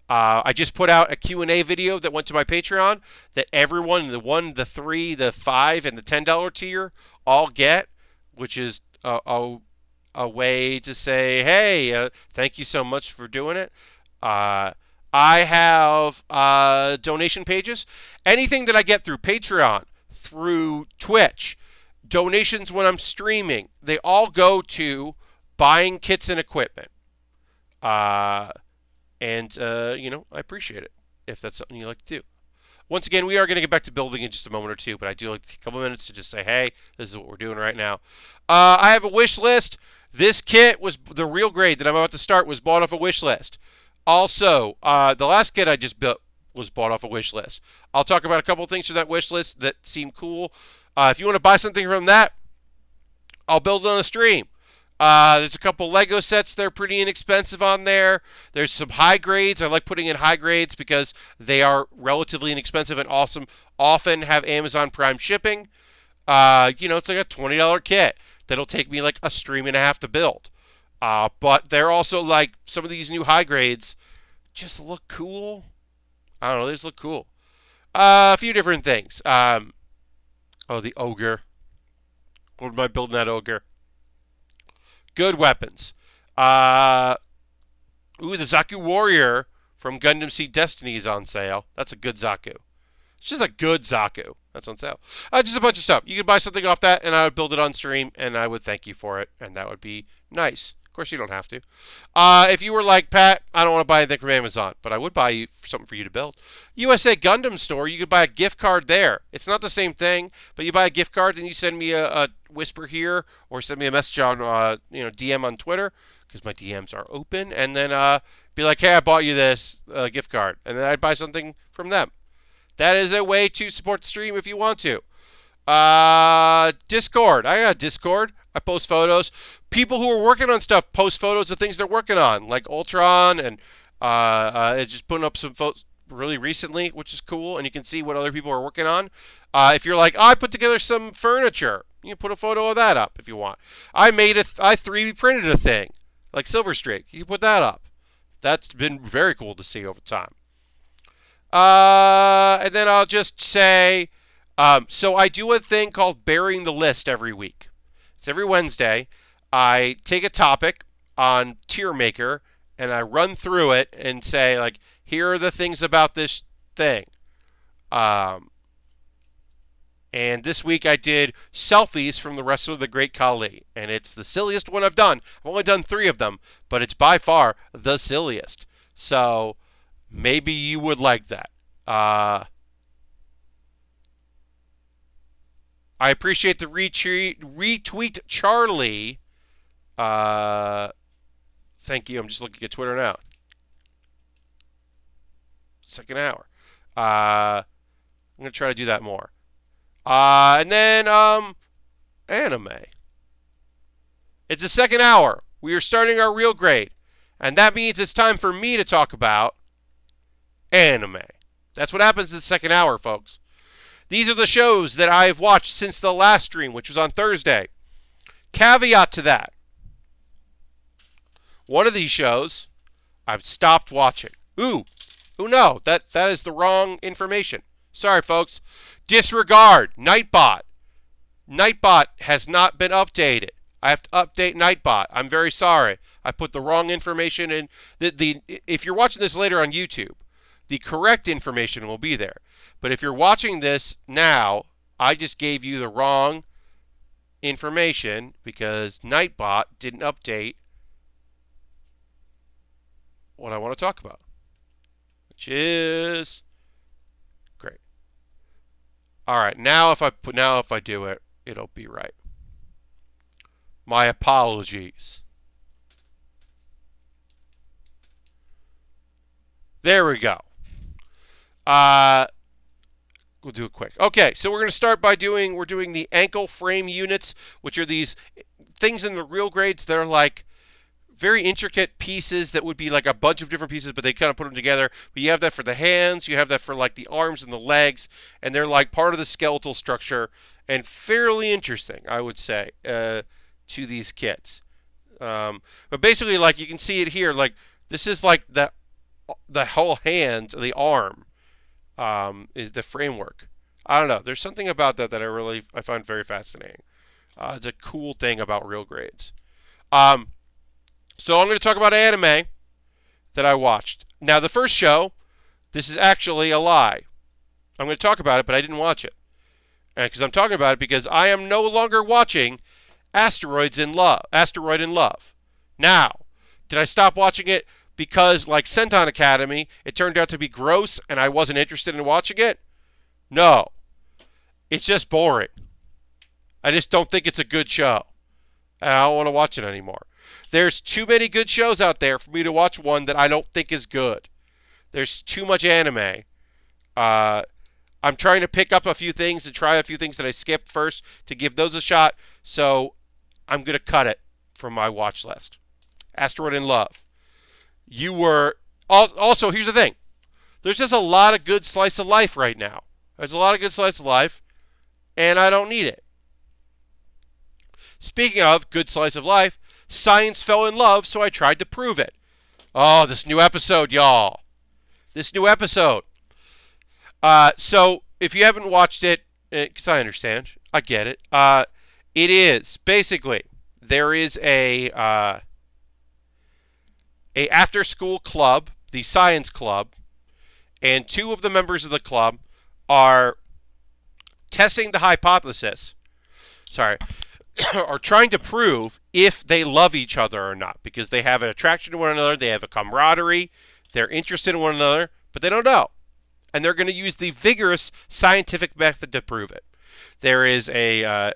I just put out a Q&A video that went to my Patreon that everyone, the 1, the 3, the 5, and the $10 tier all get, which is a way to say, hey, thank you so much for doing it. I have donation pages. Anything that I get through Patreon, through Twitch, donations when I'm streaming, they all go to buying kits and equipment. I appreciate it if that's something you like to do. Once again, we are going to get back to building in just a moment or two, but I do like to take a couple minutes to just say, hey, this is what we're doing right now. I have a wish list. This kit was the real grade that I'm about to start was bought off a wish list. Also, the last kit I just built was bought off a wish list. I'll talk about a couple of things from that wish list that seem cool. If you want to buy something from that, I'll build it on a stream. There's a couple Lego sets that are pretty inexpensive on there. There's some high grades. I like putting in high grades because they are relatively inexpensive and awesome. Often have Amazon Prime shipping. It's like a $20 kit that'll take me like a stream and a half to build. But they're also like some of these new high grades just look cool. I don't know, they just look cool. A few different things. The ogre. What am I building that ogre? Good weapons. The Zaku Warrior from Gundam Seed Destiny is on sale. That's a good Zaku. It's just a good Zaku. That's on sale. Just a bunch of stuff. You could buy something off that, and I would build it on stream, and I would thank you for it, and that would be nice. Of course, you don't have to. If you were like, Pat, I don't want to buy anything from Amazon, but I would buy you something for you to build. USA Gundam Store, you could buy a gift card there. It's not the same thing, but you buy a gift card, and you send me a whisper here, or send me a message on, DM on Twitter, because my DMs are open, and then be like, hey, I bought you this gift card, and then I'd buy something from them. That is a way to support the stream if you want to. Discord. I got Discord. I post photos. People who are working on stuff post photos of things they're working on, like Ultron, and just putting up some photos really recently, which is cool, and you can see what other people are working on. If you're like, I put together some furniture, you can put a photo of that up if you want. I 3D printed a thing, like Silver Streak. You can put that up. That's been very cool to see over time. And then I'll just say, so I do a thing called Baering the List every week. It's every Wednesday. I take a topic on Tier Maker, and I run through it and say, like, here are the things about this thing. And this week I did selfies from the rest of the Great Khali, and it's the silliest one I've done. I've only done 3 of them, but it's by far the silliest. So maybe you would like that. I appreciate the retweet, Charlie. Thank you. I'm just looking at Twitter now. Second hour. I'm going to try to do that more. And then, anime. It's the second hour. We are starting our real grade. And that means it's time for me to talk about anime. That's what happens in the second hour, folks. These are the shows that I've watched since the last stream, which was on Thursday. Caveat to that. One of these shows, I've stopped watching. Ooh, no, that is the wrong information. Sorry, folks. Disregard. Nightbot. Nightbot has not been updated. I have to update Nightbot. I'm very sorry. I put the wrong information in. If you're watching this later on YouTube, the correct information will be there. But if you're watching this now, I just gave you the wrong information because Nightbot didn't update what I want to talk about, which is great. All right, now if I do it, it'll be right. My apologies. There we go. We'll do it quick. Okay, so we're going to start by doing the ankle frame units, which are these things in the real grades that are like very intricate pieces that would be like a bunch of different pieces, but they kind of put them together. But you have that for the hands, you have that for like the arms and the legs, and they're like part of the skeletal structure and fairly interesting, I would say, to these kits. But basically, like you can see it here, like this is like the whole hand, the arm. Is the framework. I don't know. There's something about that I find very fascinating. It's a cool thing about real grades. So I'm going to talk about anime that I watched. Now, the first show, this is actually a lie. I'm going to talk about it, but I didn't watch it. because I'm talking about it because I am no longer watching Asteroid in Love. Now, did I stop watching it because, like Senton Academy, it turned out to be gross and I wasn't interested in watching it? No. It's just boring. I just don't think it's a good show. And I don't want to watch it anymore. There's too many good shows out there for me to watch one that I don't think is good. There's too much anime. I'm trying to pick up a few things and try a few things that I skipped first to give those a shot. So I'm going to cut it from my watch list. Asteroid in Love. You were... Also, here's the thing. There's just a lot of good slice of life right now. There's a lot of good slice of life, and I don't need it. Speaking of good slice of life, science fell in love, so I tried to prove it. Oh, this new episode, y'all. This new episode. So, if you haven't watched it, because I understand, I get it. It is, basically, there is a after-school club, the science club, and two of the members of the club are testing the hypothesis. Are trying to prove if they love each other or not, because they have an attraction to one another, they have a camaraderie, they're interested in one another, but they don't know. And they're going to use the vigorous scientific method to prove it. There is a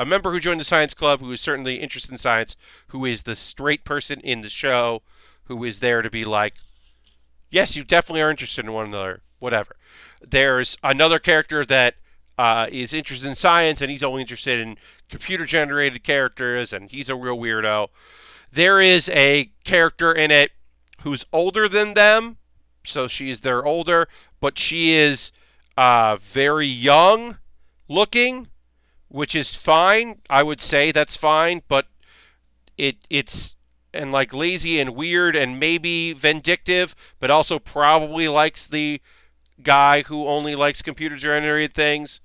member who joined the science club who is certainly interested in science, who is the straight person in the show, who is there to be like, yes, you definitely are interested in one another, whatever. There's another character that is interested in science, and he's only interested in computer-generated characters, and he's a real weirdo. There is a character in it who's older than them, so they're older, but she is very young looking, which is fine. I would say that's fine, but it's and like lazy and weird and maybe vindictive, but also probably likes the guy who only likes computer-generated things.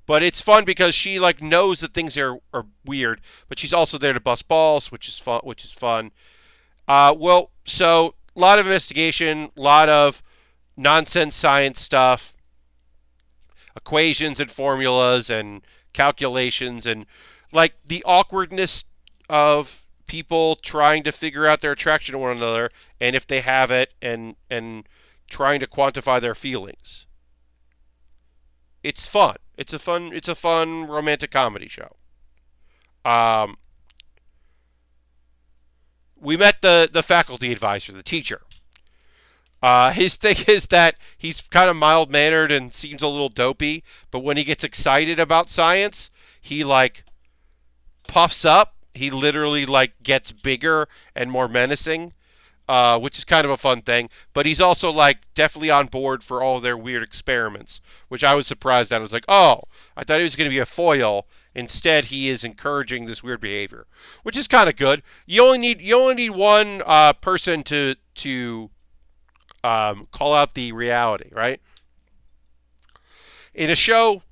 But it's fun because she like knows that things are weird, but she's also there to bust balls, which is fun. So a lot of investigation, a lot of nonsense science stuff, equations and formulas and calculations, and like the awkwardness of people trying to figure out their attraction to one another and if they have it, and trying to quantify their feelings. It's fun. It's a fun romantic comedy show. We met the faculty advisor, the teacher. His thing is that he's kind of mild-mannered and seems a little dopey, but when he gets excited about science, he like puffs up. He literally like gets bigger and more menacing, which is kind of a fun thing. But he's also like definitely on board for all their weird experiments, which I was surprised at. I was like, oh, I thought he was going to be a foil. Instead, he is encouraging this weird behavior, which is kind of good. You only need one person to call out the reality, right? In a show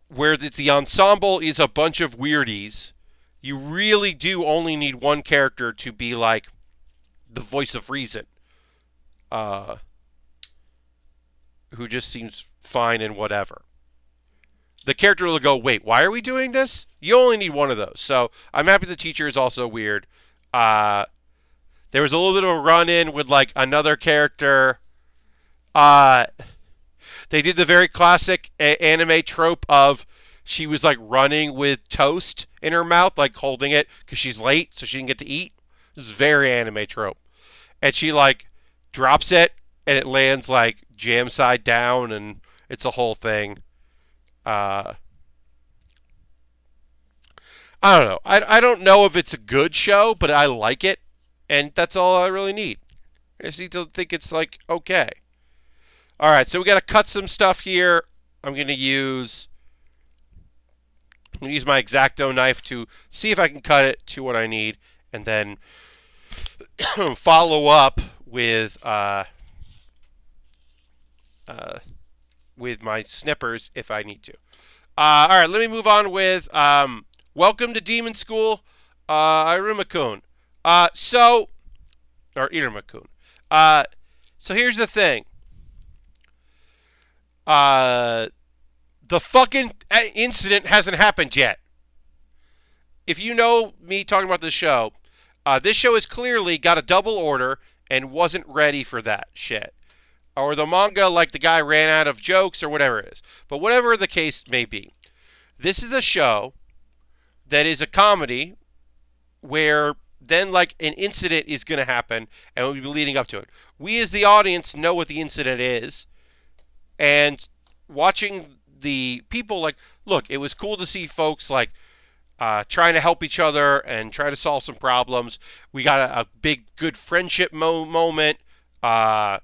where the ensemble is a bunch of weirdies, you really do only need one character to be like the voice of reason, who just seems fine and whatever. The character will go, wait, why are we doing this? You only need one of those. So I'm happy the teacher is also weird. There was a little bit of a run-in with like another character. They did the very classic anime trope of she was like running with toast in her mouth, like holding it because she's late so she can get to eat. This is very anime trope. And she like drops it and it lands like jam side down, and it's a whole thing. I don't know. I don't know if it's a good show, but I like it, and that's all I really need. I just need to think it's like okay. All right, so we got to cut some stuff here. I'm gonna use my X-Acto knife to see if I can cut it to what I need, and then follow up with my snippers if I need to. All right, let me move on with Welcome to Demon School, Iruma-kun. Or Iruma-kun. So here's the thing. The fucking incident hasn't happened yet. If you know me talking about this show has clearly got a double order and wasn't ready for that shit. Or the manga, like the guy ran out of jokes or whatever it is. But whatever the case may be, this is a show that is a comedy where then like an incident is going to happen and we'll be leading up to it. We as the audience know what the incident is, and watching the people like, look, it was cool to see folks like trying to help each other and try to solve some problems. We got a big good friendship moment where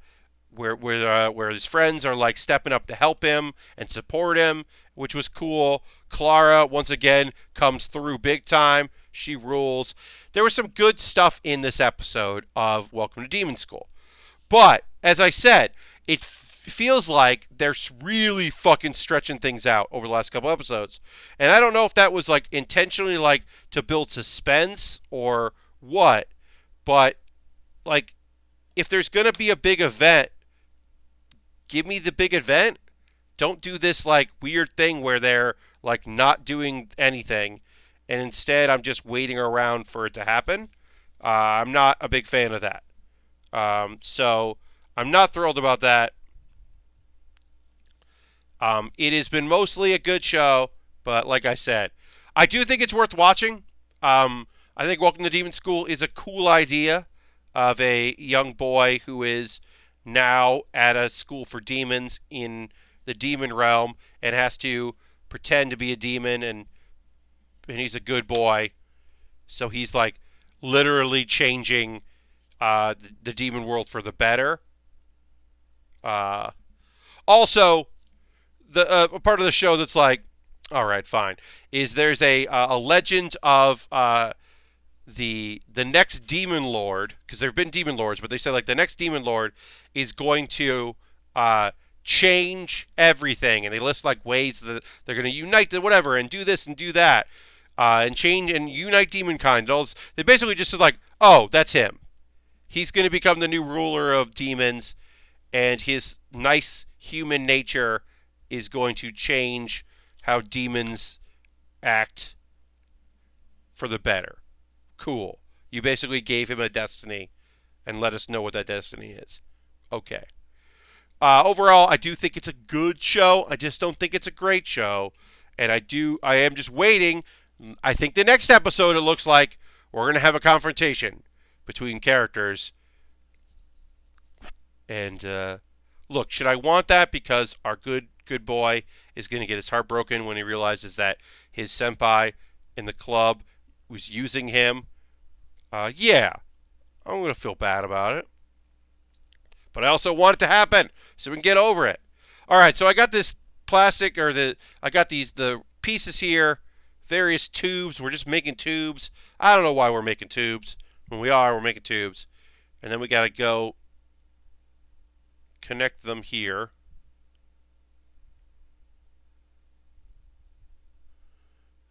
his friends are like stepping up to help him and support him, which was cool. Clara once again comes through big time. She rules. There was some good stuff in this episode of Welcome to Demon School. But as I said, it feels like they're really fucking stretching things out over the last couple episodes. And I don't know if that was like intentionally like to build suspense or what, but like if there's going to be a big event, give me the big event. Don't do this like weird thing where they're like not doing anything and instead I'm just waiting around for it to happen. I'm not a big fan of that. So I'm not thrilled about that. It has been mostly a good show, but like I said, I do think it's worth watching. I think Welcome to Demon School is a cool idea of a young boy who is now at a school for demons in the demon realm and has to pretend to be a demon, and he's a good boy. So he's like literally changing the demon world for the better. Also, a part of the show that's like, all right, fine, is there's a legend of the next demon lord, because there have been demon lords, but they said like the next demon lord is going to change everything, and they list like ways that they're going to unite the whatever and do this and do that, and change and unite demonkind. They basically just said like, oh, that's him. He's going to become the new ruler of demons, and his nice human nature is going to change how demons act for the better. Cool. You basically gave him a destiny and let us know what that destiny is. Okay. Overall, I do think it's a good show. I just don't think it's a great show. And I am just waiting. I think the next episode, it looks like we're going to have a confrontation between characters. And look, should I want that? Because our good boy is going to get his heart broken when he realizes that his senpai in the club was using him. Yeah, I'm going to feel bad about it. But I also want it to happen so we can get over it. All right, so I got this plastic, I got the pieces here, various tubes. We're just making tubes. I don't know why we're making tubes. When we're making tubes. And then we got to go connect them here.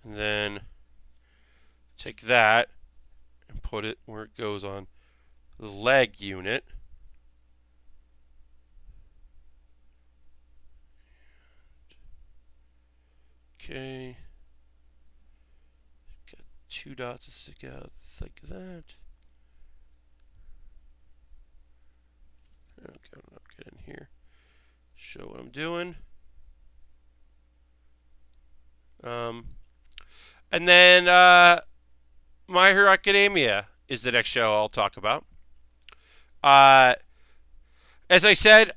And then take that and put it where it goes on the leg unit. Okay. Got 2 dots to stick out like that. Okay, I'll get in here. Show what I'm doing. And then My Hero Academia is the next show I'll talk about. As I said,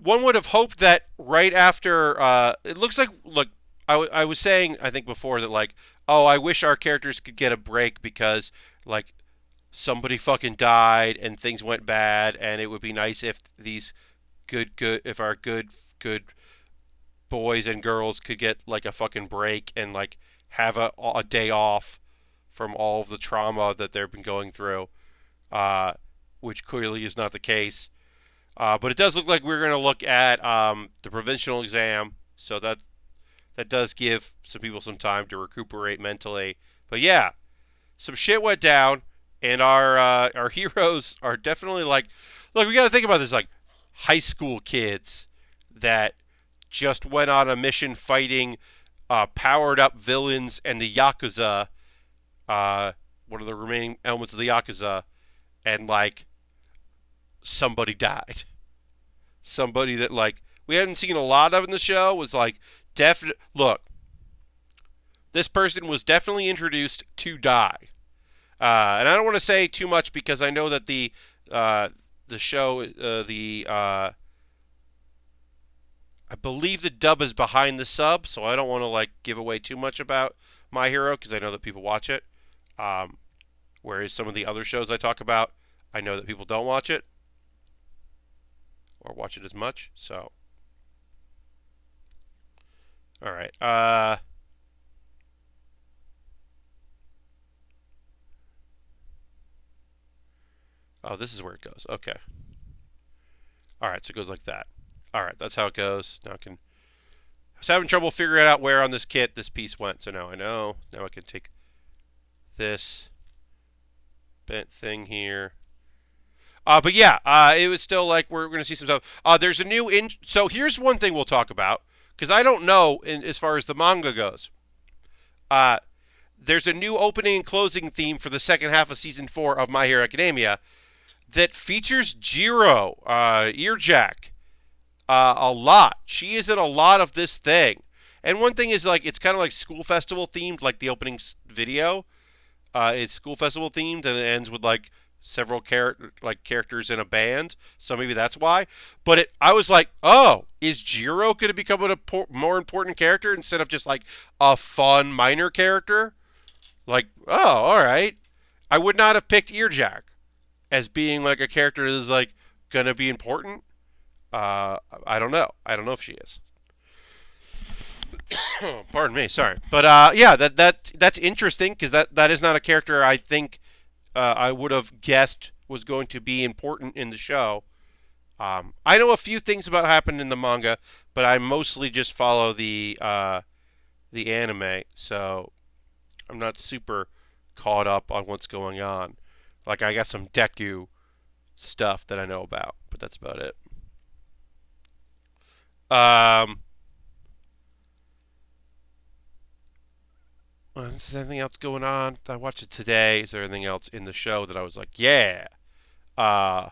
one would have hoped that right after it looks like, look, I was saying, I think before, that like, oh, I wish our characters could get a break because like somebody fucking died and things went bad, and it would be nice if these if our good boys and girls could get like a fucking break and like have a day off from all of the trauma that they've been going through, which clearly is not the case. But it does look like we're going to look at the provincial exam, so that does give some people some time to recuperate mentally. But yeah, some shit went down, and our heroes are definitely like, look, we got to think about this, like high school kids that just went on a mission fighting powered up villains and the Yakuza, one of the remaining elements of the Yakuza, and like somebody died. Somebody that like we hadn't seen a lot of in the show was like definite. Look, this person was definitely introduced to die, and I don't want to say too much because I know that the show I believe the dub is behind the sub, so I don't want to like give away too much about My Hero because I know that people watch it. Whereas some of the other shows I talk about, I know that people don't watch it or watch it as much. So, all right. Oh, this is where it goes. Okay. All right, so it goes like that. All right, that's how it goes. Now I can. I was having trouble figuring out where on this kit this piece went, so now I know. Now I can take this bent thing here. But yeah, it was still like we're going to see some stuff. There's a new so here's one thing we'll talk about because I don't know as far as the manga goes. There's a new opening and closing theme for the second half of season 4 of My Hero Academia that features Jiro, Earjack, a lot. She is in a lot of this thing. And one thing is like it's kind of like school festival themed, like the opening video. It's school festival themed, and it ends with like several characters in a band. So maybe that's why. But I was like, oh, is Jiro going to become a more important character instead of just like a fun minor character? Like, oh, all right. I would not have picked Earjack as being like a character that is like going to be important. I don't know. I don't know if she is. Pardon me, sorry, but yeah, that's interesting because that is not a character I think I would have guessed was going to be important in the show. I know a few things about what happened in the manga, but I mostly just follow the anime, so I'm not super caught up on what's going on. Like I got some Deku stuff that I know about, but that's about it. Is there anything else going on? I watched it today. Is there anything else in the show that I was like, yeah? And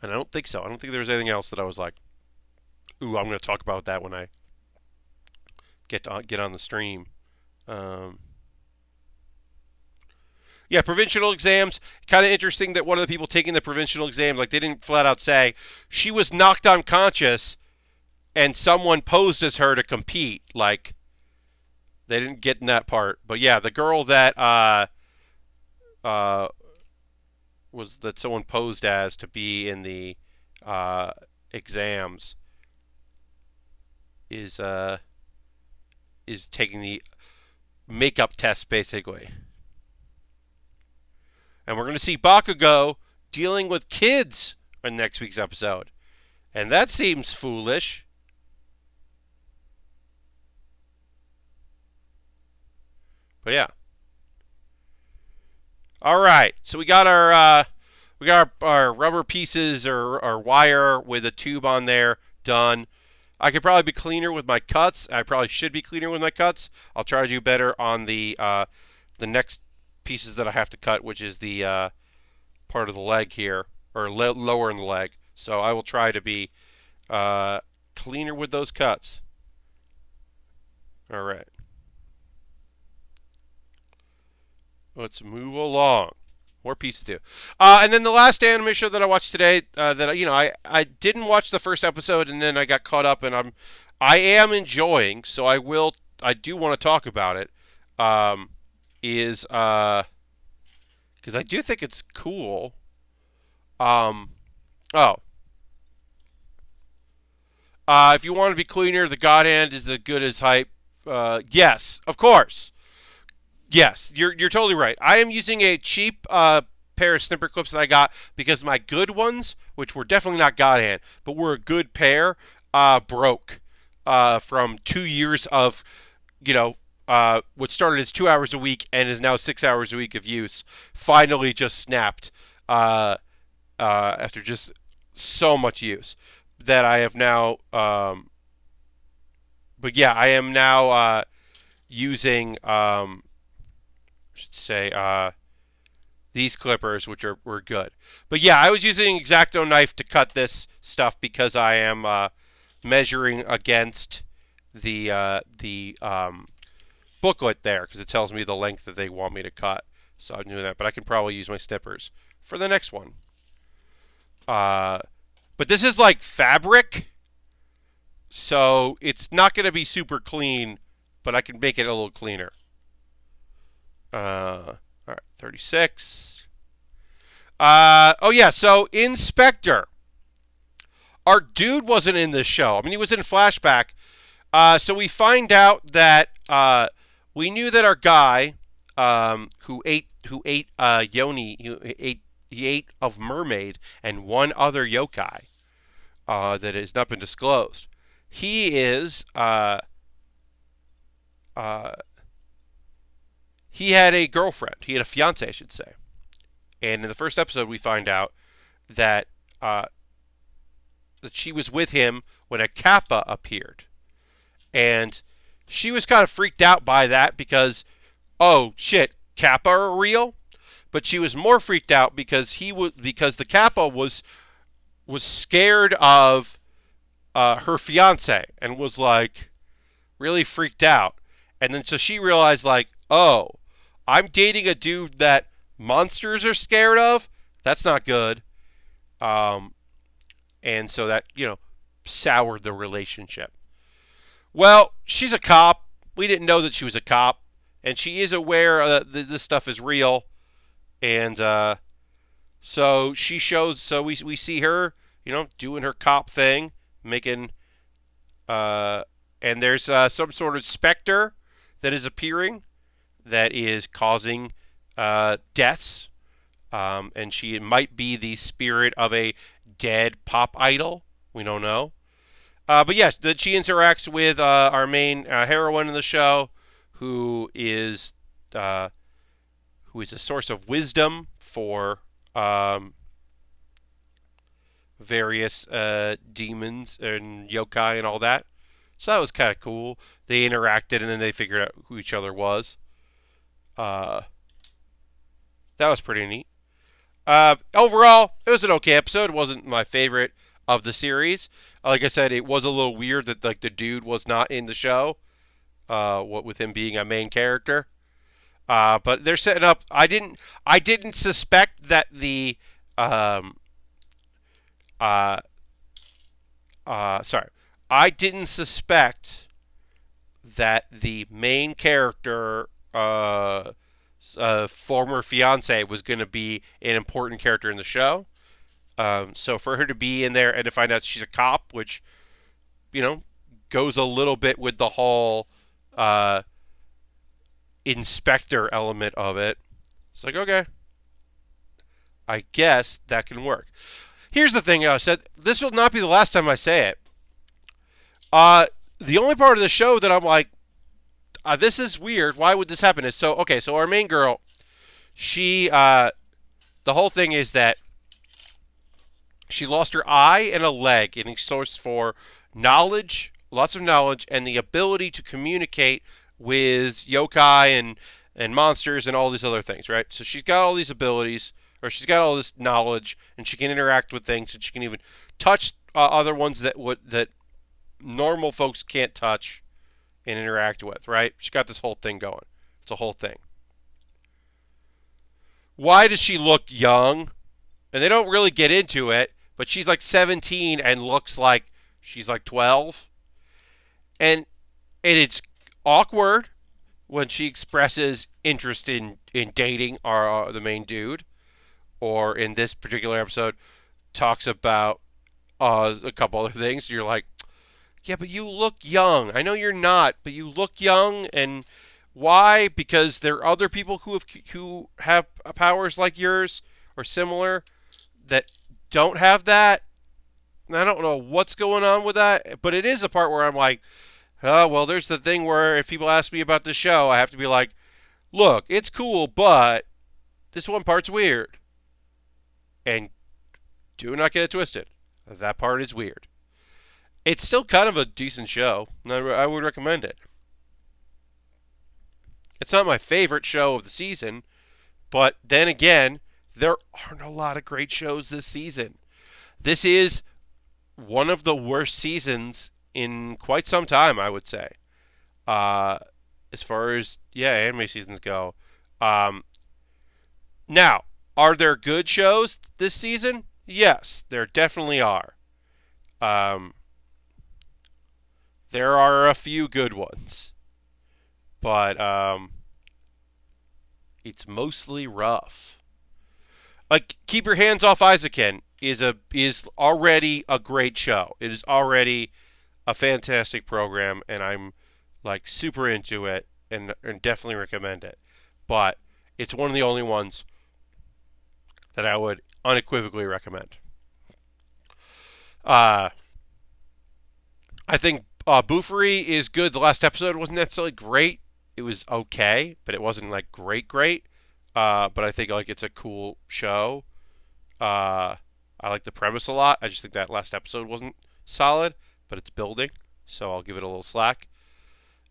I don't think so. I don't think there was anything else that I was like, ooh, I'm going to talk about that when I get on the stream. Yeah, provincial exams. Kind of interesting that one of the people taking the provincial exam, like they didn't flat out say she was knocked unconscious, and someone posed as her to compete. Like they didn't get in that part. But yeah, the girl that was that someone posed as to be in the exams is taking the makeup test basically. And we're going to see Bakugo dealing with kids in next week's episode. And that seems foolish. But yeah. All right. So we got our rubber pieces or wire with a tube on there done. I could probably be cleaner with my cuts. I probably should be cleaner with my cuts. I'll try to do better on the next pieces that I have to cut, which is the part of the leg here, or lower in the leg. So I will try to be cleaner with those cuts. All right. Let's move along. More pieces to do. And then the last anime show that I watched today, that I didn't watch the first episode, and then I got caught up, and I am enjoying. So I do want to talk about it. Is because I do think it's cool. If you want to be cleaner, the God Hand is as good as hype. Yes, of course. Yes, you're totally right. I am using a cheap pair of snipper clips that I got because my good ones, which were definitely not God Hand, but were a good pair, broke from 2 years of, what started as 2 hours a week and is now 6 hours a week of use. Finally, just snapped after just so much use. that I have now. But yeah, I am now using should say these clippers, which were good. But yeah, I was using an X-Acto knife to cut this stuff because I am measuring against the booklet there because it tells me the length that they want me to cut. So I'm doing that, but I can probably use my snippers for the next one. But this is like fabric, so it's not going to be super clean, but I can make it a little cleaner. All right, 36. Oh yeah, so in Spectre, our dude wasn't in this show. I mean, he was in flashback. So we find out that we knew that our guy who ate Yoni, he ate of mermaid and one other yokai that has not been disclosed. He is he had a girlfriend. He had a fiance, I should say. And in the first episode, we find out that that she was with him when a Kappa appeared, and she was kind of freaked out by that because, oh shit, Kappa are real. But she was more freaked out because because the Kappa was scared of her fiance and was like really freaked out. And then so she realized like, oh, I'm dating a dude that monsters are scared of. That's not good. And so that, soured the relationship. Well, she's a cop. We didn't know that she was a cop. And she is aware that this stuff is real. And so she shows, so we see her, doing her cop thing, making, and there's some sort of specter that is appearing that is causing deaths. And she might be the spirit of a dead pop idol. We don't know. But yes, that she interacts with our main heroine in the show, who is a source of wisdom for various demons and yokai and all that. So that was kind of cool. They interacted and then they figured out who each other was. That was pretty neat. Overall, it was an okay episode. It wasn't my favorite of the series. Like I said, it was a little weird that like the dude was not in the show. What with him being a main character. But they're setting up. I didn't suspect that the sorry. I didn't suspect that the main character former fiance was going to be an important character in the show. So for her to be in there and to find out she's a cop, which goes a little bit with the whole inspector element of it. It's like, okay, I guess that can work. Here's the thing I said. This will not be the last time I say it. The only part of the show that I'm like, this is weird. Why would this happen? Is so our main girl, she, the whole thing is that she lost her eye and a leg in a source for knowledge, lots of knowledge, and the ability to communicate with yokai and monsters and all these other things, right? So she's got all these abilities, or she's got all this knowledge, and she can interact with things, and she can even touch other ones that normal folks can't touch and interact with, right? She's got this whole thing going. It's a whole thing. Why does she look young? And they don't really get into it, but she's like 17 and looks like she's like 12. And it's awkward when she expresses interest in dating the main dude, or in this particular episode talks about a couple other things. You're like, yeah, but you look young. I know you're not, but you look young. And why? Because there are other people who have powers like yours or similar that don't have that. And I don't know what's going on with that, but it is a part where I'm like, oh, well, there's the thing where if people ask me about the show, I have to be like, look, it's cool, but this one part's weird. And do not get it twisted. That part is weird. It's still kind of a decent show. I would recommend it. It's not my favorite show of the season, but then again, there aren't a lot of great shows this season. This is one of the worst seasons in quite some time, I would say. Uh, as far as anime seasons go. Um, Now, are there good shows this season? Yes, there definitely are. Um, there are a few good ones, but it's mostly rough. Like Keep Your Hands Off Isaacin is already a great show. It is already a fantastic program, and I'm like super into it and definitely recommend it. But it's one of the only ones that I would unequivocally recommend. Uh, I think Boofery is good. The last episode wasn't necessarily great. It was okay, but it wasn't like great. But I think like it's a cool show. I like the premise a lot. I just think that last episode wasn't solid, but it's building, so I'll give it a little slack.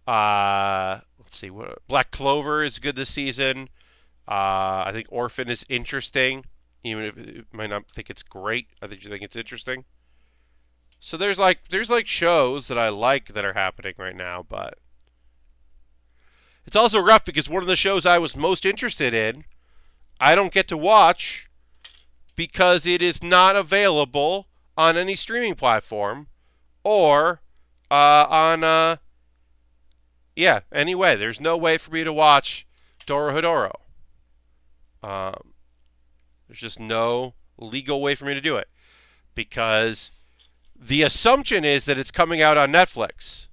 Let's see what Black Clover is good this season. I think Orphan is interesting, even if you might not think it's great. I think you think it's interesting. So there's like shows that I like that are happening right now, but it's also rough because one of the shows I was most interested in, I don't get to watch because it is not available on any streaming platform or on anyway. There's no way for me to watch Dorohedoro. Um, there's just no legal way for me to do it because the assumption is that it's coming out on Netflix.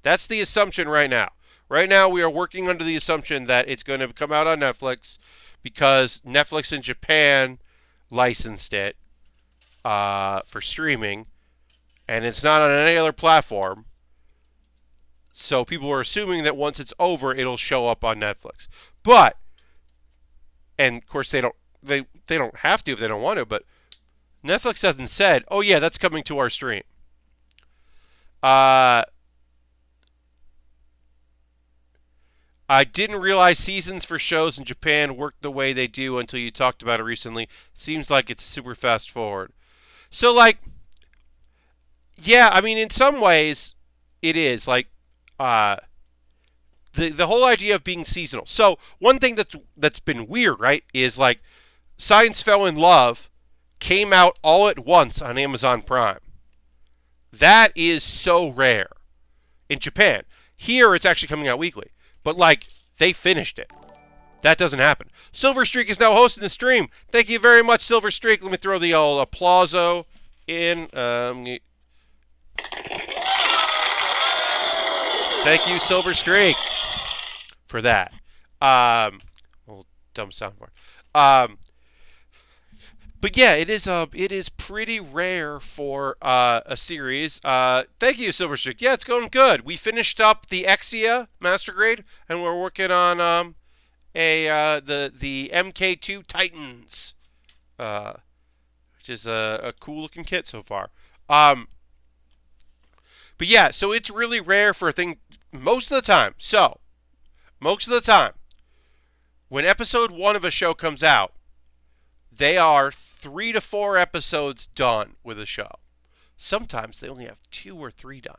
That's the assumption right now. Right now, we are working under the assumption that it's going to come out on Netflix because Netflix in Japan licensed it for streaming, and it's not on any other platform. So people are assuming that once it's over, it'll show up on Netflix. But, and of course they don't have to if they don't want to. But Netflix hasn't said, "Oh yeah, that's coming to our stream." Uh, I didn't realize seasons for shows in Japan work the way they do until you talked about it recently. Seems like it's super fast forward. So like, yeah, I mean, in some ways, it is like uh, the whole idea of being seasonal. So one thing that's been weird, right, is like Science Fell in Love came out all at once on Amazon Prime. That is so rare in Japan. Here, it's actually coming out weekly, but like they finished it. That doesn't happen. Silver Streak is now hosting the stream. Thank you very much, Silver Streak. Let me throw the old applauso in. Thank you, Silver Streak, for that. Little dumb soundboard. But yeah, it is pretty rare for a series. Thank you, Silver Streak. Yeah, it's going good. We finished up the Exia Master Grade, and we're working on the MK2 Titans, which is a cool looking kit so far. But yeah, so it's really rare for a thing most of the time. So most of the time, when episode 1 of a show comes out, they are 3 to 4 episodes done with a show. Sometimes they only have 2 or 3 done.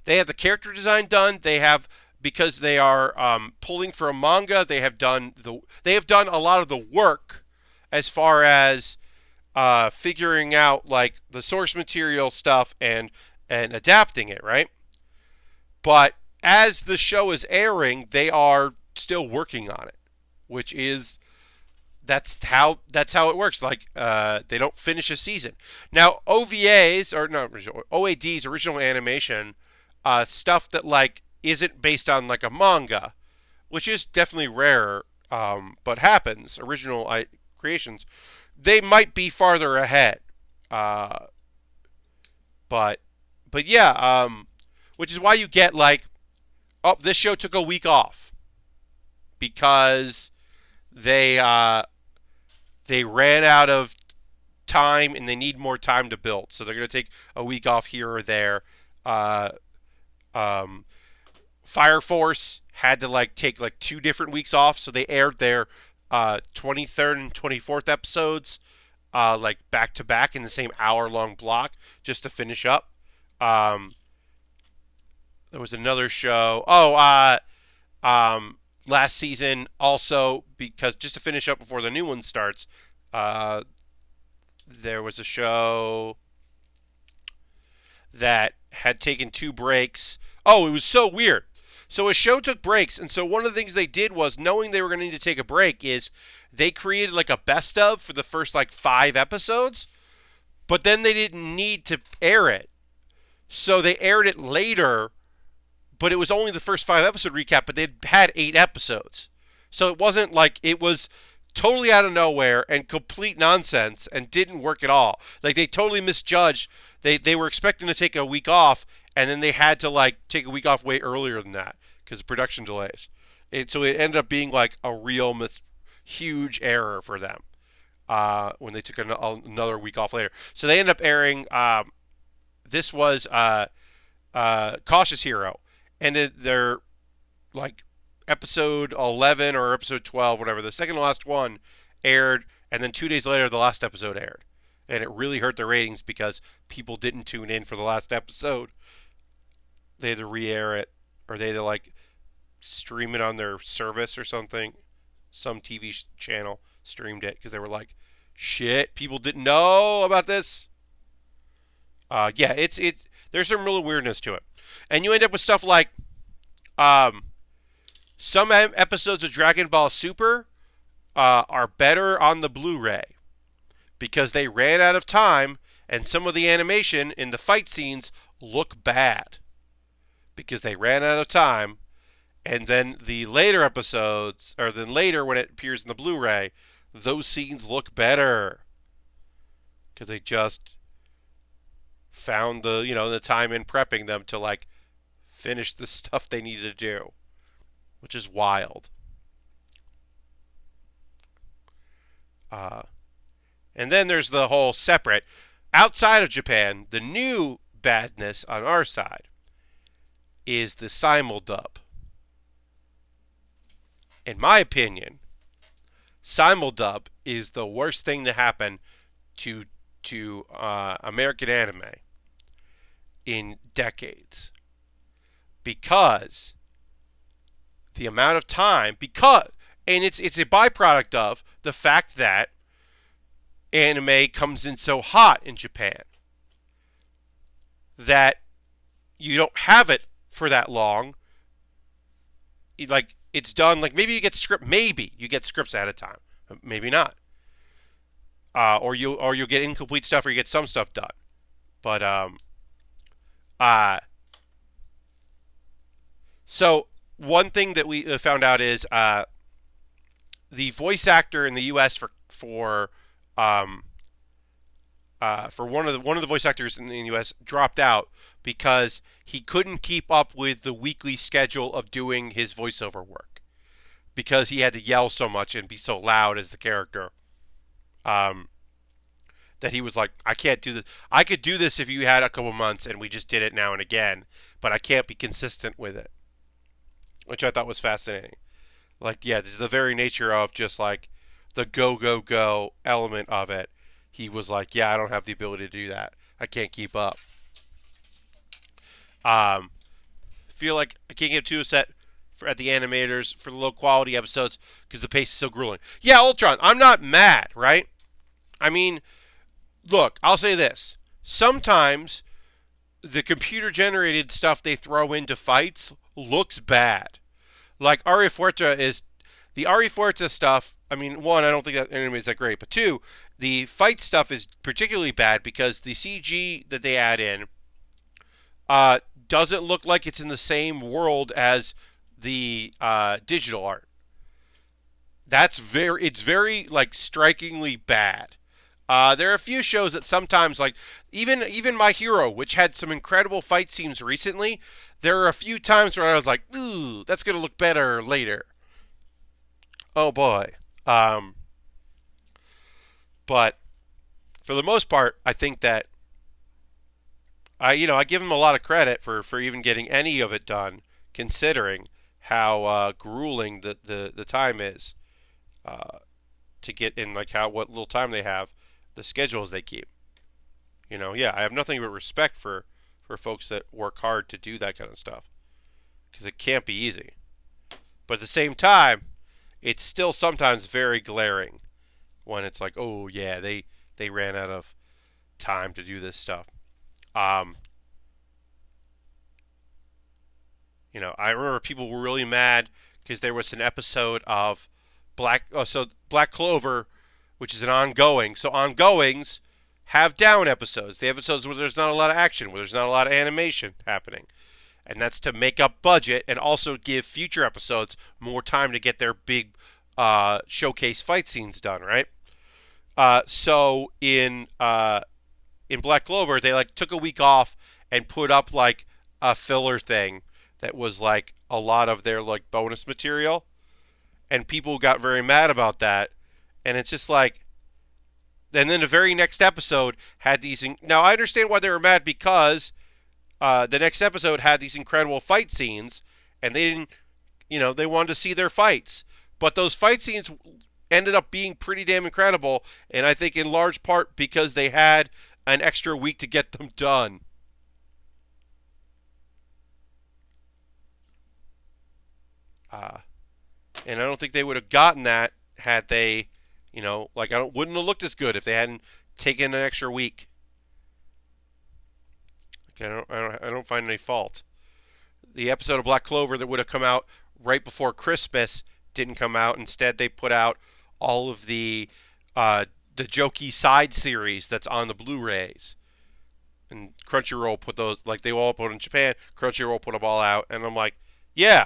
They have the character design done. They have, because they are pulling for a manga. They have done a lot of the work as far as figuring out like the source material stuff and adapting it, right? But as the show is airing, they are still working on it, which is that's how it works. Like they don't finish a season. Now OVAs or no OADs, original animation stuff that like isn't based on like a manga, which is definitely rare, but happens. Original creations, they might be farther ahead, but yeah, which is why you get like, oh, this show took a week off because they ran out of time and they need more time to build, so they're going to take a week off here or there. Uh, um, Fire Force had to like take like 2 different weeks off, so they aired their 23rd and 24th episodes like back to back in the same hour-long block just to finish up. Um, there was another show. Last season also, because just to finish up before the new one starts, uh, there was a show that had taken 2 breaks. Oh, it was so weird. So a show took breaks, and so one of the things they did was, knowing they were going to need to take a break, is they created like a best of for the first like 5 episodes, but then they didn't need to air it, so they aired it later. But it was only the first 5 episode recap, but they'd had 8 episodes, so it wasn't like it was totally out of nowhere and complete nonsense and didn't work at all. Like they totally misjudged. They were expecting to take a week off, and then they had to like take a week off way earlier than that because of production delays. So it ended up being like a real huge error for them when they took another week off later. So they ended up airing. This was Cautious Hero, and they're like episode 11 or episode 12, whatever. The second to last one aired, and then 2 days later, the last episode aired. And it really hurt the ratings because people didn't tune in for the last episode. They had to re-air it, or they had to like stream it on their service or something. Some TV channel streamed it because they were like, "Shit, people didn't know about this." Yeah, it's there's some real weirdness to it, and you end up with stuff like, some episodes of Dragon Ball Super are better on the Blu-ray because they ran out of time, and some of the animation in the fight scenes look bad because they ran out of time. And then the later episodes, or then later when it appears in the Blu-ray, those scenes look better because they just found the time in prepping them to like finish the stuff they needed to do, which is wild. And then there's the whole separate, outside of Japan, the new badness on our side is the simuldub. In my opinion, simuldub is the worst thing to happen to American anime in decades, because the amount of time, and it's a byproduct of the fact that anime comes in so hot in Japan that you don't have it for that long. Like it's done. Like maybe you get scripts at a time, maybe not. Or you'll get incomplete stuff, or you get some stuff done. But so one thing that we found out is the voice actor in the U.S. for one of the voice actors in the U.S. dropped out because he couldn't keep up with the weekly schedule of doing his voiceover work because he had to yell so much and be so loud as the character. That he was like, I can't do this. I could do this if you had a couple months and we just did it now and again, but I can't be consistent with it, which I thought was fascinating. Like, yeah, this is the very nature of just like the go element of it. He was like, yeah, I don't have the ability to do that. I can't keep up. Feel like I can't get too upset at the animators for the low quality episodes because the pace is so grueling. Yeah, Ultron, I'm not mad, right? I mean, look, I'll say this. Sometimes the computer generated stuff they throw into fights looks bad. Like the Ari Forza stuff. I mean, one, I don't think that anime is that great, but two, the fight stuff is particularly bad because the CG that they add in doesn't look like it's in the same world as the digital art. It's very like strikingly bad. There are a few shows that sometimes, like even My Hero, which had some incredible fight scenes recently, there are a few times where I was like, ooh, that's gonna look better later. Oh boy. But for the most part, I think that I give them a lot of credit for even getting any of it done, considering how grueling the time is to get in, like how what little time they have, the schedules they keep. Yeah, I have nothing but respect for folks that work hard to do that kind of stuff because it can't be easy. But at the same time, it's still sometimes very glaring when it's like, oh yeah, they ran out of time to do this stuff. Um, I remember people were really mad because there was an episode of Black Clover, which is an ongoing. So ongoings have down episodes. The episodes where there's not a lot of action, where there's not a lot of animation happening. And that's to make up budget and also give future episodes more time to get their big showcase fight scenes done, right? So in Black Clover, they like took a week off and put up like a filler thing that was like a lot of their like bonus material, and people got very mad about that. And it's just like, and then the very next episode had these. Now I understand why they were mad because the next episode had these incredible fight scenes, and they didn't, they wanted to see their fights, but those fight scenes ended up being pretty damn incredible, and I think in large part because they had an extra week to get them done. Uh, and I don't think they would have gotten that had they, like wouldn't have looked as good if they hadn't taken an extra week. I don't find any fault. The episode of Black Clover that would have come out right before Christmas didn't come out. Instead, they put out all of the jokey side series that's on the Blu-rays. And Crunchyroll put those, like they all put in Japan. Crunchyroll put them all out, and I'm like, yeah,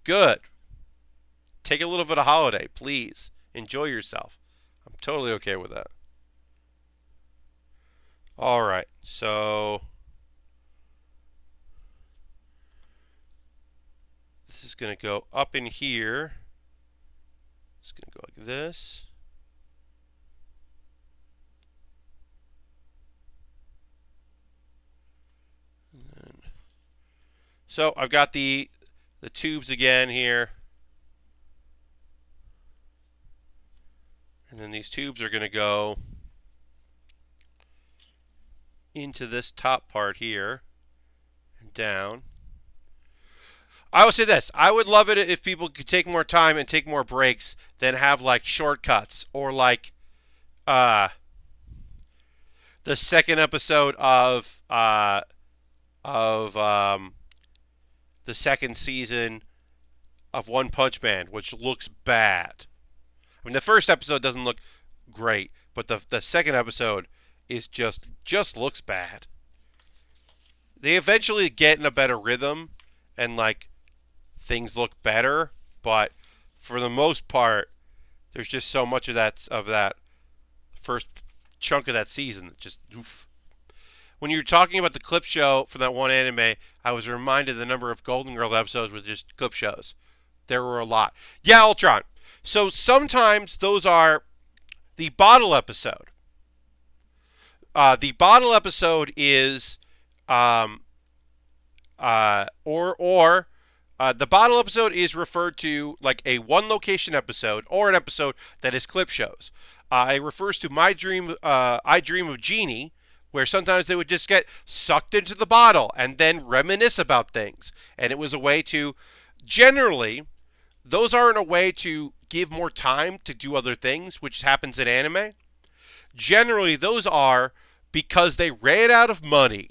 good. Take a little bit of holiday, please. Enjoy yourself. I'm totally okay with that. All right, so this is going to go up in here. It's going to go like this. So I've got the tubes again here. And then these tubes are going to go into this top part here and down. I will say this. I would love it if people could take more time and take more breaks than have like shortcuts or like the second episode of the second season of One Punch Man, which looks bad. I mean, the first episode doesn't look great, but the second episode is just looks bad. They eventually get in a better rhythm, and like things look better, but for the most part, there's just so much of that first chunk of that season that just oof. When you were talking about the clip show for that one anime, I was reminded of the number of Golden Girls episodes with just clip shows. There were a lot. Yeah, Ultron. So sometimes those are the bottle episode. The bottle episode is, the bottle episode is referred to like a one location episode or an episode that is clip shows. It refers to I Dream of Jeannie, where sometimes they would just get sucked into the bottle and then reminisce about things. And it was a way to, generally, those aren't a way to give more time to do other things, which happens in anime. Generally, those are because they ran out of money,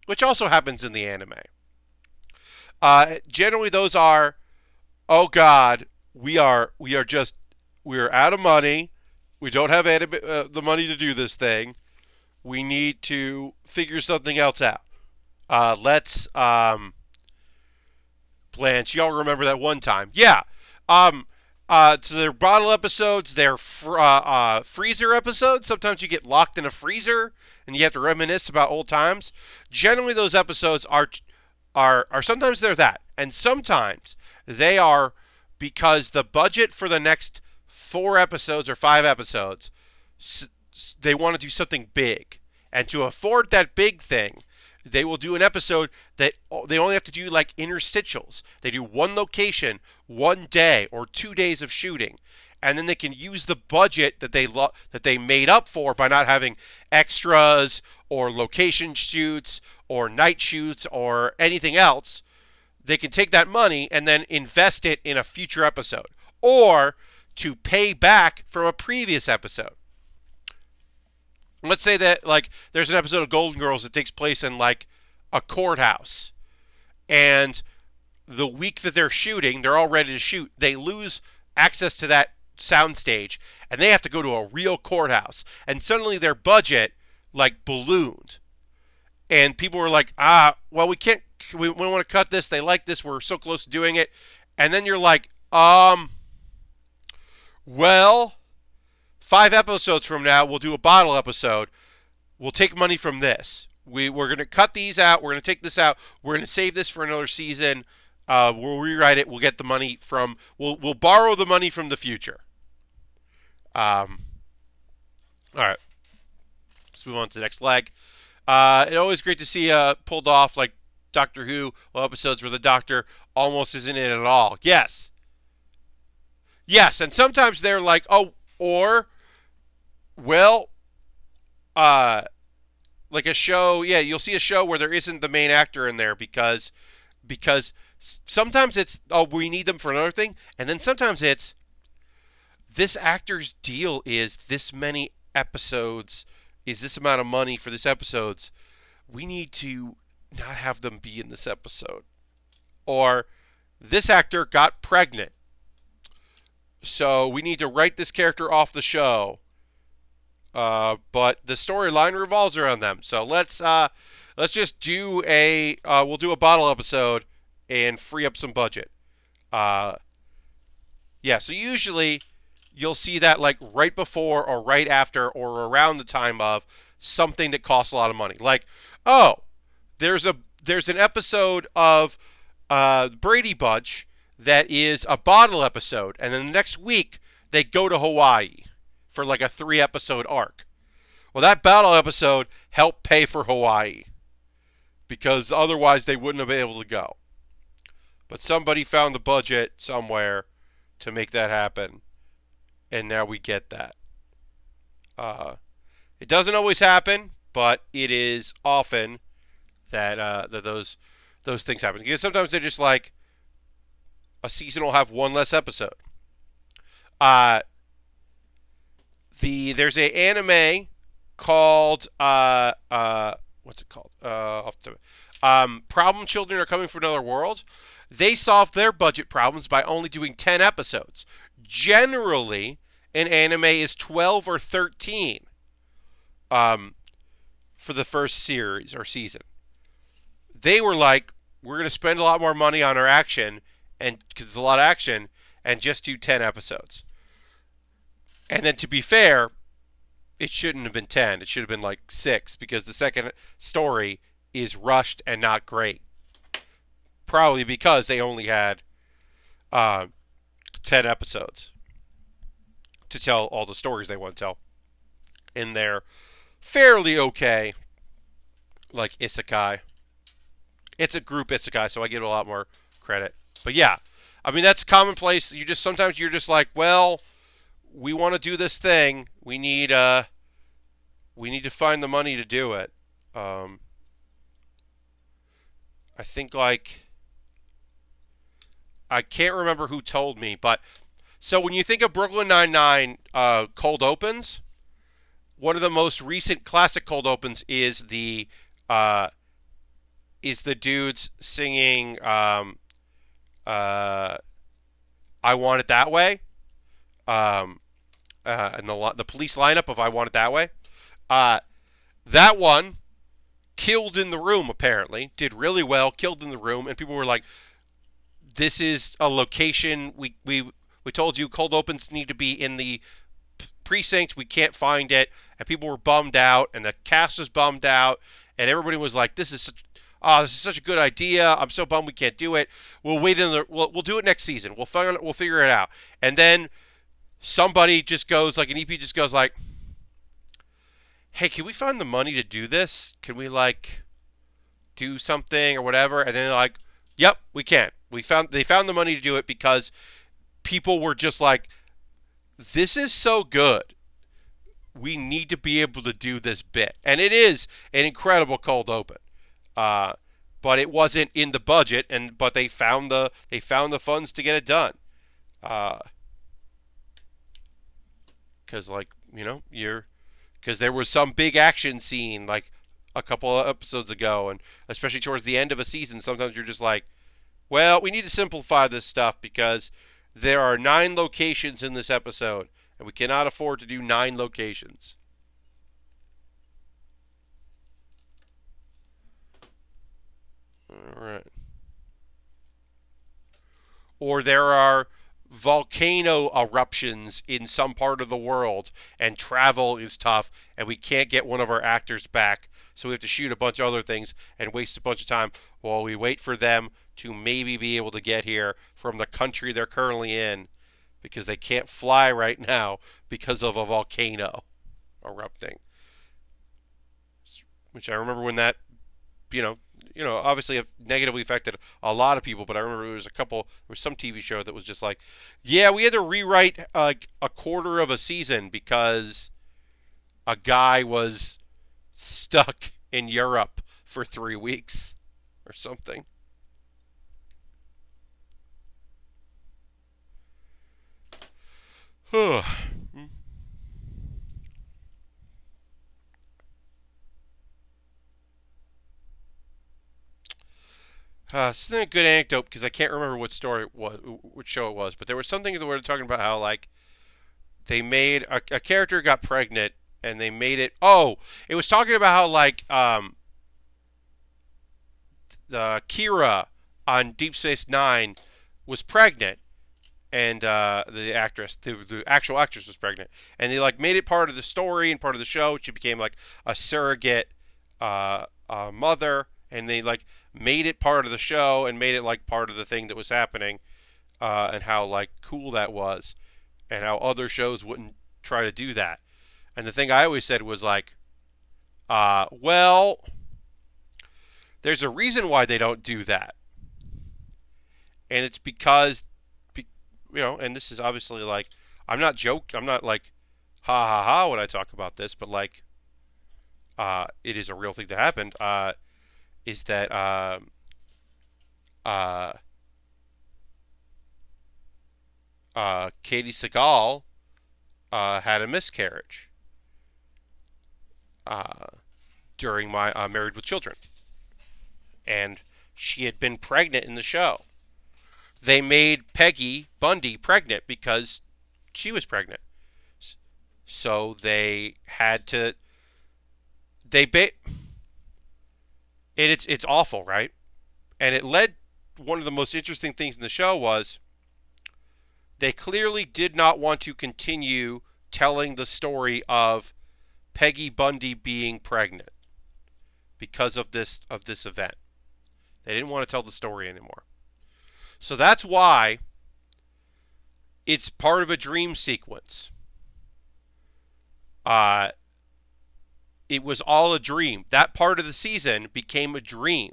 which also happens in the anime. Generally, those are, oh God, we're out of money. We don't have the money to do this thing. We need to figure something else out. Let's Blanche, y'all remember that one time? Yeah. So they're bottle episodes. They're freezer episodes. Sometimes you get locked in a freezer and you have to reminisce about old times. Generally, those episodes are sometimes they're that, and sometimes they are because the budget for the next 4 episodes or 5 episodes, they want to do something big, And to afford that big thing, they will do an episode that they only have to do like interstitials. They do one location, one day, or 2 days of shooting, and then they can use the budget that they made up for by not having extras or location shoots or night shoots or anything else. They can take that money and then invest it in a future episode or to pay back from a previous episode. Let's say that like there's an episode of Golden Girls that takes place in like a courthouse, and the week that they're shooting, they're all ready to shoot. They lose access to that soundstage, and they have to go to a real courthouse. And suddenly their budget like ballooned, and people were like, well, we can't. We want to cut this. They like this. We're so close to doing it. And then you're like, well, 5 episodes from now, we'll do a bottle episode. We'll take money from this. We're going to cut these out. We're going to take this out. We're going to save this for another season. We'll rewrite it. We'll get the money from. We'll borrow the money from the future. All right. Let's move on to the next leg. It's always great to see pulled off like Doctor Who episodes where the Doctor almost isn't in it at all. Yes. Yes, and sometimes they're like, like a show, you'll see a show where there isn't the main actor in there because sometimes it's, we need them for another thing, and then sometimes it's, this actor's deal is this many episodes, is this amount of money for this episodes. We need to not have them be in this episode. Or this actor got pregnant, so we need to write this character off the show. But the storyline revolves around them. So let's just do we'll do a bottle episode and free up some budget. So usually you'll see that like right before or right after or around the time of something that costs a lot of money. Like, there's an episode of Brady Bunch that is a bottle episode, and then the next week they go to Hawaii for like a 3-episode arc. Well, that bottle episode helped pay for Hawaii because otherwise they wouldn't have been able to go. But somebody found the budget somewhere to make that happen, and now we get that. It doesn't always happen, but it is often that those things happen. Because sometimes they're just like, a season will have one less episode. There's an anime called what's it called? Problem Children Are Coming from Another World. They solved their budget problems by only doing 10 episodes. Generally, an anime is 12 or 13 for the first series or season. They were like, we're going to spend a lot more money on our action, and because it's a lot of action, and just do 10 episodes. And then to be fair, it shouldn't have been 10. It should have been like 6, because the second story is rushed and not great. Probably because they only had 10 episodes to tell all the stories they want to tell. And they're fairly okay, like isekai. It's a group isekai, so I give it a lot more credit. But yeah, I mean, that's commonplace. Sometimes you're just like, well, we want to do this thing. We need to find the money to do it. I think like, I can't remember who told me, but so when you think of Brooklyn Nine-Nine cold opens, one of the most recent classic cold opens is the dudes singing I Want It That Way, and the police lineup of I Want It That Way. That one killed in the room, apparently. Did really well, killed in the room, and people were like, this is a location, we told you cold opens need to be in the precinct, we can't find it, and people were bummed out, and the cast was bummed out, and everybody was like, this is such a good idea, I'm so bummed we can't do it, we'll do it next season, we'll figure it out. And then somebody just goes, like an EP just goes like, hey, can we find the money to do this? Can we like do something or whatever? And then they're like, yep, we can. They found the money to do it because people were just like, this is so good. We need to be able to do this bit. And it is an incredible cold open. Uh, but it wasn't in the budget, but they found the funds to get it done. Because like you're because there was some big action scene like a couple of episodes ago, and especially towards the end of a season, sometimes you're just like, well, we need to simplify this stuff because there are 9 locations in this episode, and we cannot afford to do 9 locations. All right. Or there are volcano eruptions in some part of the world and travel is tough and we can't get one of our actors back, so we have to shoot a bunch of other things and waste a bunch of time while we wait for them to maybe be able to get here from the country they're currently in because they can't fly right now because of a volcano erupting. Which I remember when that you know, obviously have negatively affected a lot of people. But I remember there was some TV show that was just like, yeah, we had to rewrite a quarter of a season because a guy was stuck in Europe for 3 weeks or something. This isn't a good anecdote because I can't remember what story it was, which show it was, but there was something that we were talking about how like they made a character got pregnant and they made it. Oh, it was talking about how like Kira on Deep Space Nine was pregnant, and the actual actress was pregnant, and they like made it part of the story and part of the show. She became like a surrogate mother, and they like made it part of the show and made it like part of the thing that was happening, and how like cool that was, and how other shows wouldn't try to do that. And the thing I always said was like, well, there's a reason why they don't do that, and it's because, and this is obviously like, I'm not like, ha ha ha when I talk about this, but like, it is a real thing that happened. Is that uh, Katie Seagal had a miscarriage uh, during my Married with Children, and she had been pregnant in the show. They made Peggy Bundy pregnant because she was pregnant. So they had to. They ba- it's awful, right? And it led. One of the most interesting things in the show was they clearly did not want to continue telling the story of Peggy Bundy being pregnant because of this event. They didn't want to tell the story anymore. So that's why it's part of a dream sequence. Uh, it was all a dream. That part of the season became a dream.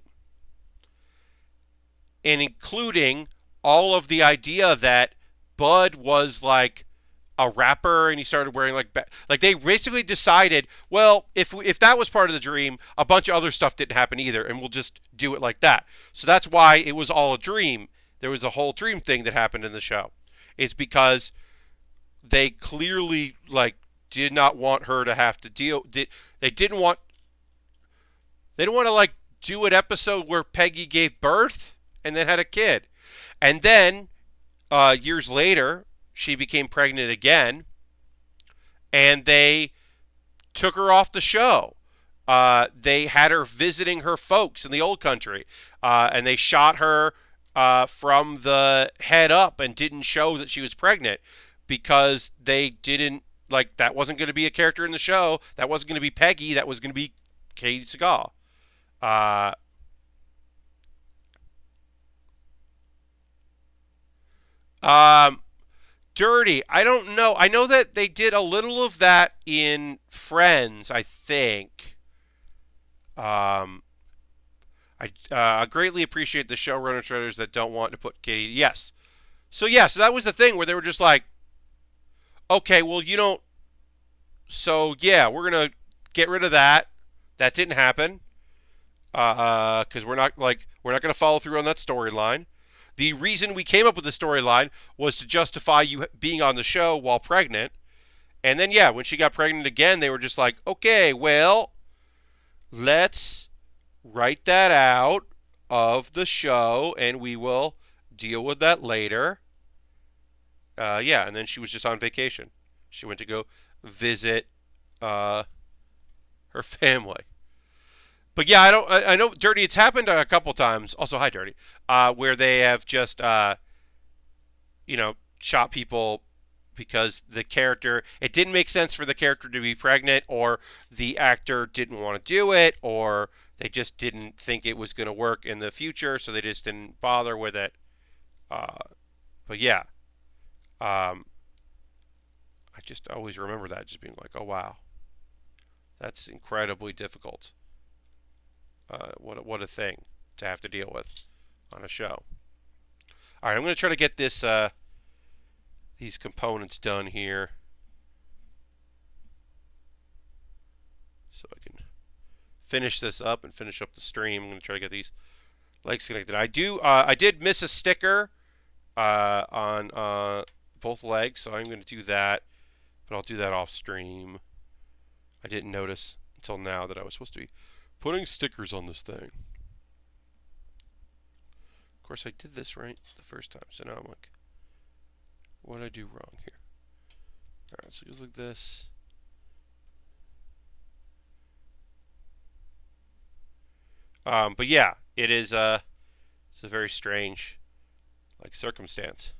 And including all of the idea that Bud was like a rapper and he started wearing like they basically decided, well, if that was part of the dream, a bunch of other stuff didn't happen either, and we'll just do it like that. So that's why it was all a dream. There was a whole dream thing that happened in the show. It's because they clearly like did not want her to have to deal. They didn't want. They didn't want to like do an episode where Peggy gave birth and then had a kid, and then years later she became pregnant again, and they took her off the show. They had her visiting her folks in the old country, and they shot her from the head up and didn't show that she was pregnant because they didn't like that wasn't going to be a character in the show. That wasn't going to be Peggy. That was going to be Katie Seagal. Uh, um, Dirty. I don't know. I know that they did a little of that in Friends, I think. Um, I greatly appreciate the showrunners writers that don't want to put Katie. Yes. So yeah, so that was the thing where they were just like, okay, well you don't. So yeah, we're gonna get rid of that. That didn't happen because we're not gonna follow through on that storyline. The reason we came up with the storyline was to justify you being on the show while pregnant. And then yeah, when she got pregnant again, they were just like, okay, well, let's write that out of the show, and we will deal with that later. Yeah, and then she was just on vacation. She went to go visit uh, her family. But yeah, I know Dirty. It's happened a couple times. Also, hi Dirty, where they have just shot people because the character it didn't make sense for the character to be pregnant, or the actor didn't want to do it, or they just didn't think it was going to work in the future, so they just didn't bother with it. Uh, but yeah, um, I just always remember that just being like, oh wow, that's incredibly difficult. What a thing to have to deal with on a show. All right, I'm going to try to get these components done here, so I can finish this up and finish up the stream. I'm going to try to get these legs connected. I did miss a sticker on both legs, so I'm going to do that, but I'll do that off stream. I didn't notice until now that I was supposed to be putting stickers on this thing. Of course, I did this right the first time, so now I'm like, what did I do wrong here? Alright, so it goes like this. But yeah, it's a very strange circumstance.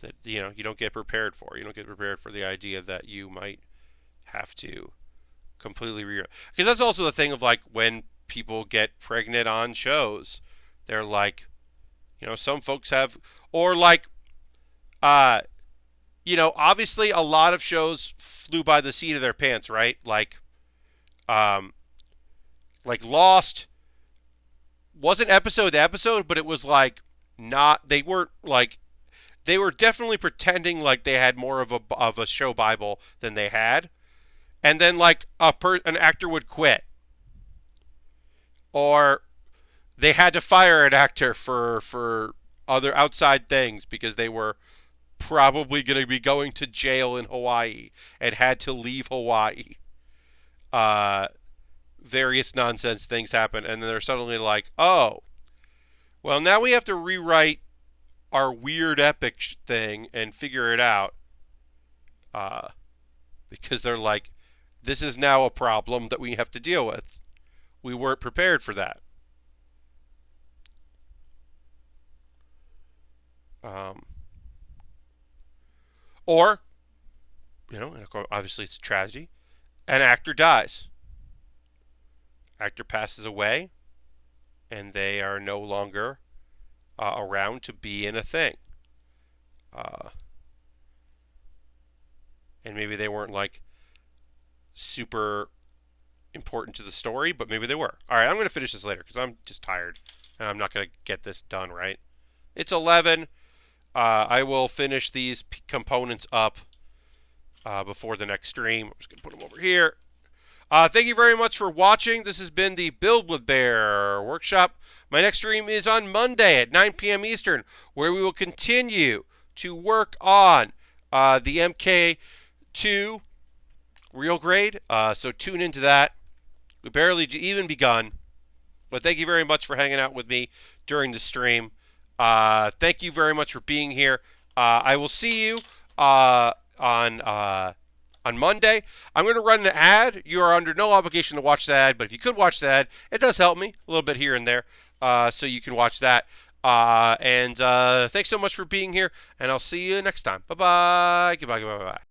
That you don't get prepared for. You don't get prepared for the idea that you might have to completely rewrite. Because that's also the thing of like when people get pregnant on shows, they're like, some folks have, or like, obviously a lot of shows flew by the seat of their pants, right? Like Lost wasn't episode to episode, but it was like not. They were definitely pretending like they had more of a show Bible than they had, and then like an actor would quit, or they had to fire an actor for other outside things because they were probably going to be going to jail in Hawaii and had to leave Hawaii. Various nonsense things happen, and then they're suddenly like, oh, well, now we have to rewrite our weird epic thing and figure it out. Because they're like, this is now a problem that we have to deal with. We weren't prepared for that. Or, obviously it's a tragedy. An actor dies. Actor passes away, and they are no longer around to be in a thing. And maybe they weren't like super important to the story, but maybe they were. All right, I'm going to finish this later because I'm just tired and I'm not going to get this done right. It's 11. I will finish these components up before the next stream. I'm just going to put them over here. Thank you very much for watching. This has been the Build with Baer workshop. My next stream is on Monday at 9 p.m. Eastern, where we will continue to work on the MK2 real grade. So tune into that. We barely even begun. But thank you very much for hanging out with me during the stream. Thank you very much for being here. I will see you on Monday. I'm going to run an ad. You are under no obligation to watch that ad, but if you could watch that ad, it does help me a little bit here and there, so you can watch that. And thanks so much for being here, and I'll see you next time. Bye-bye. Goodbye.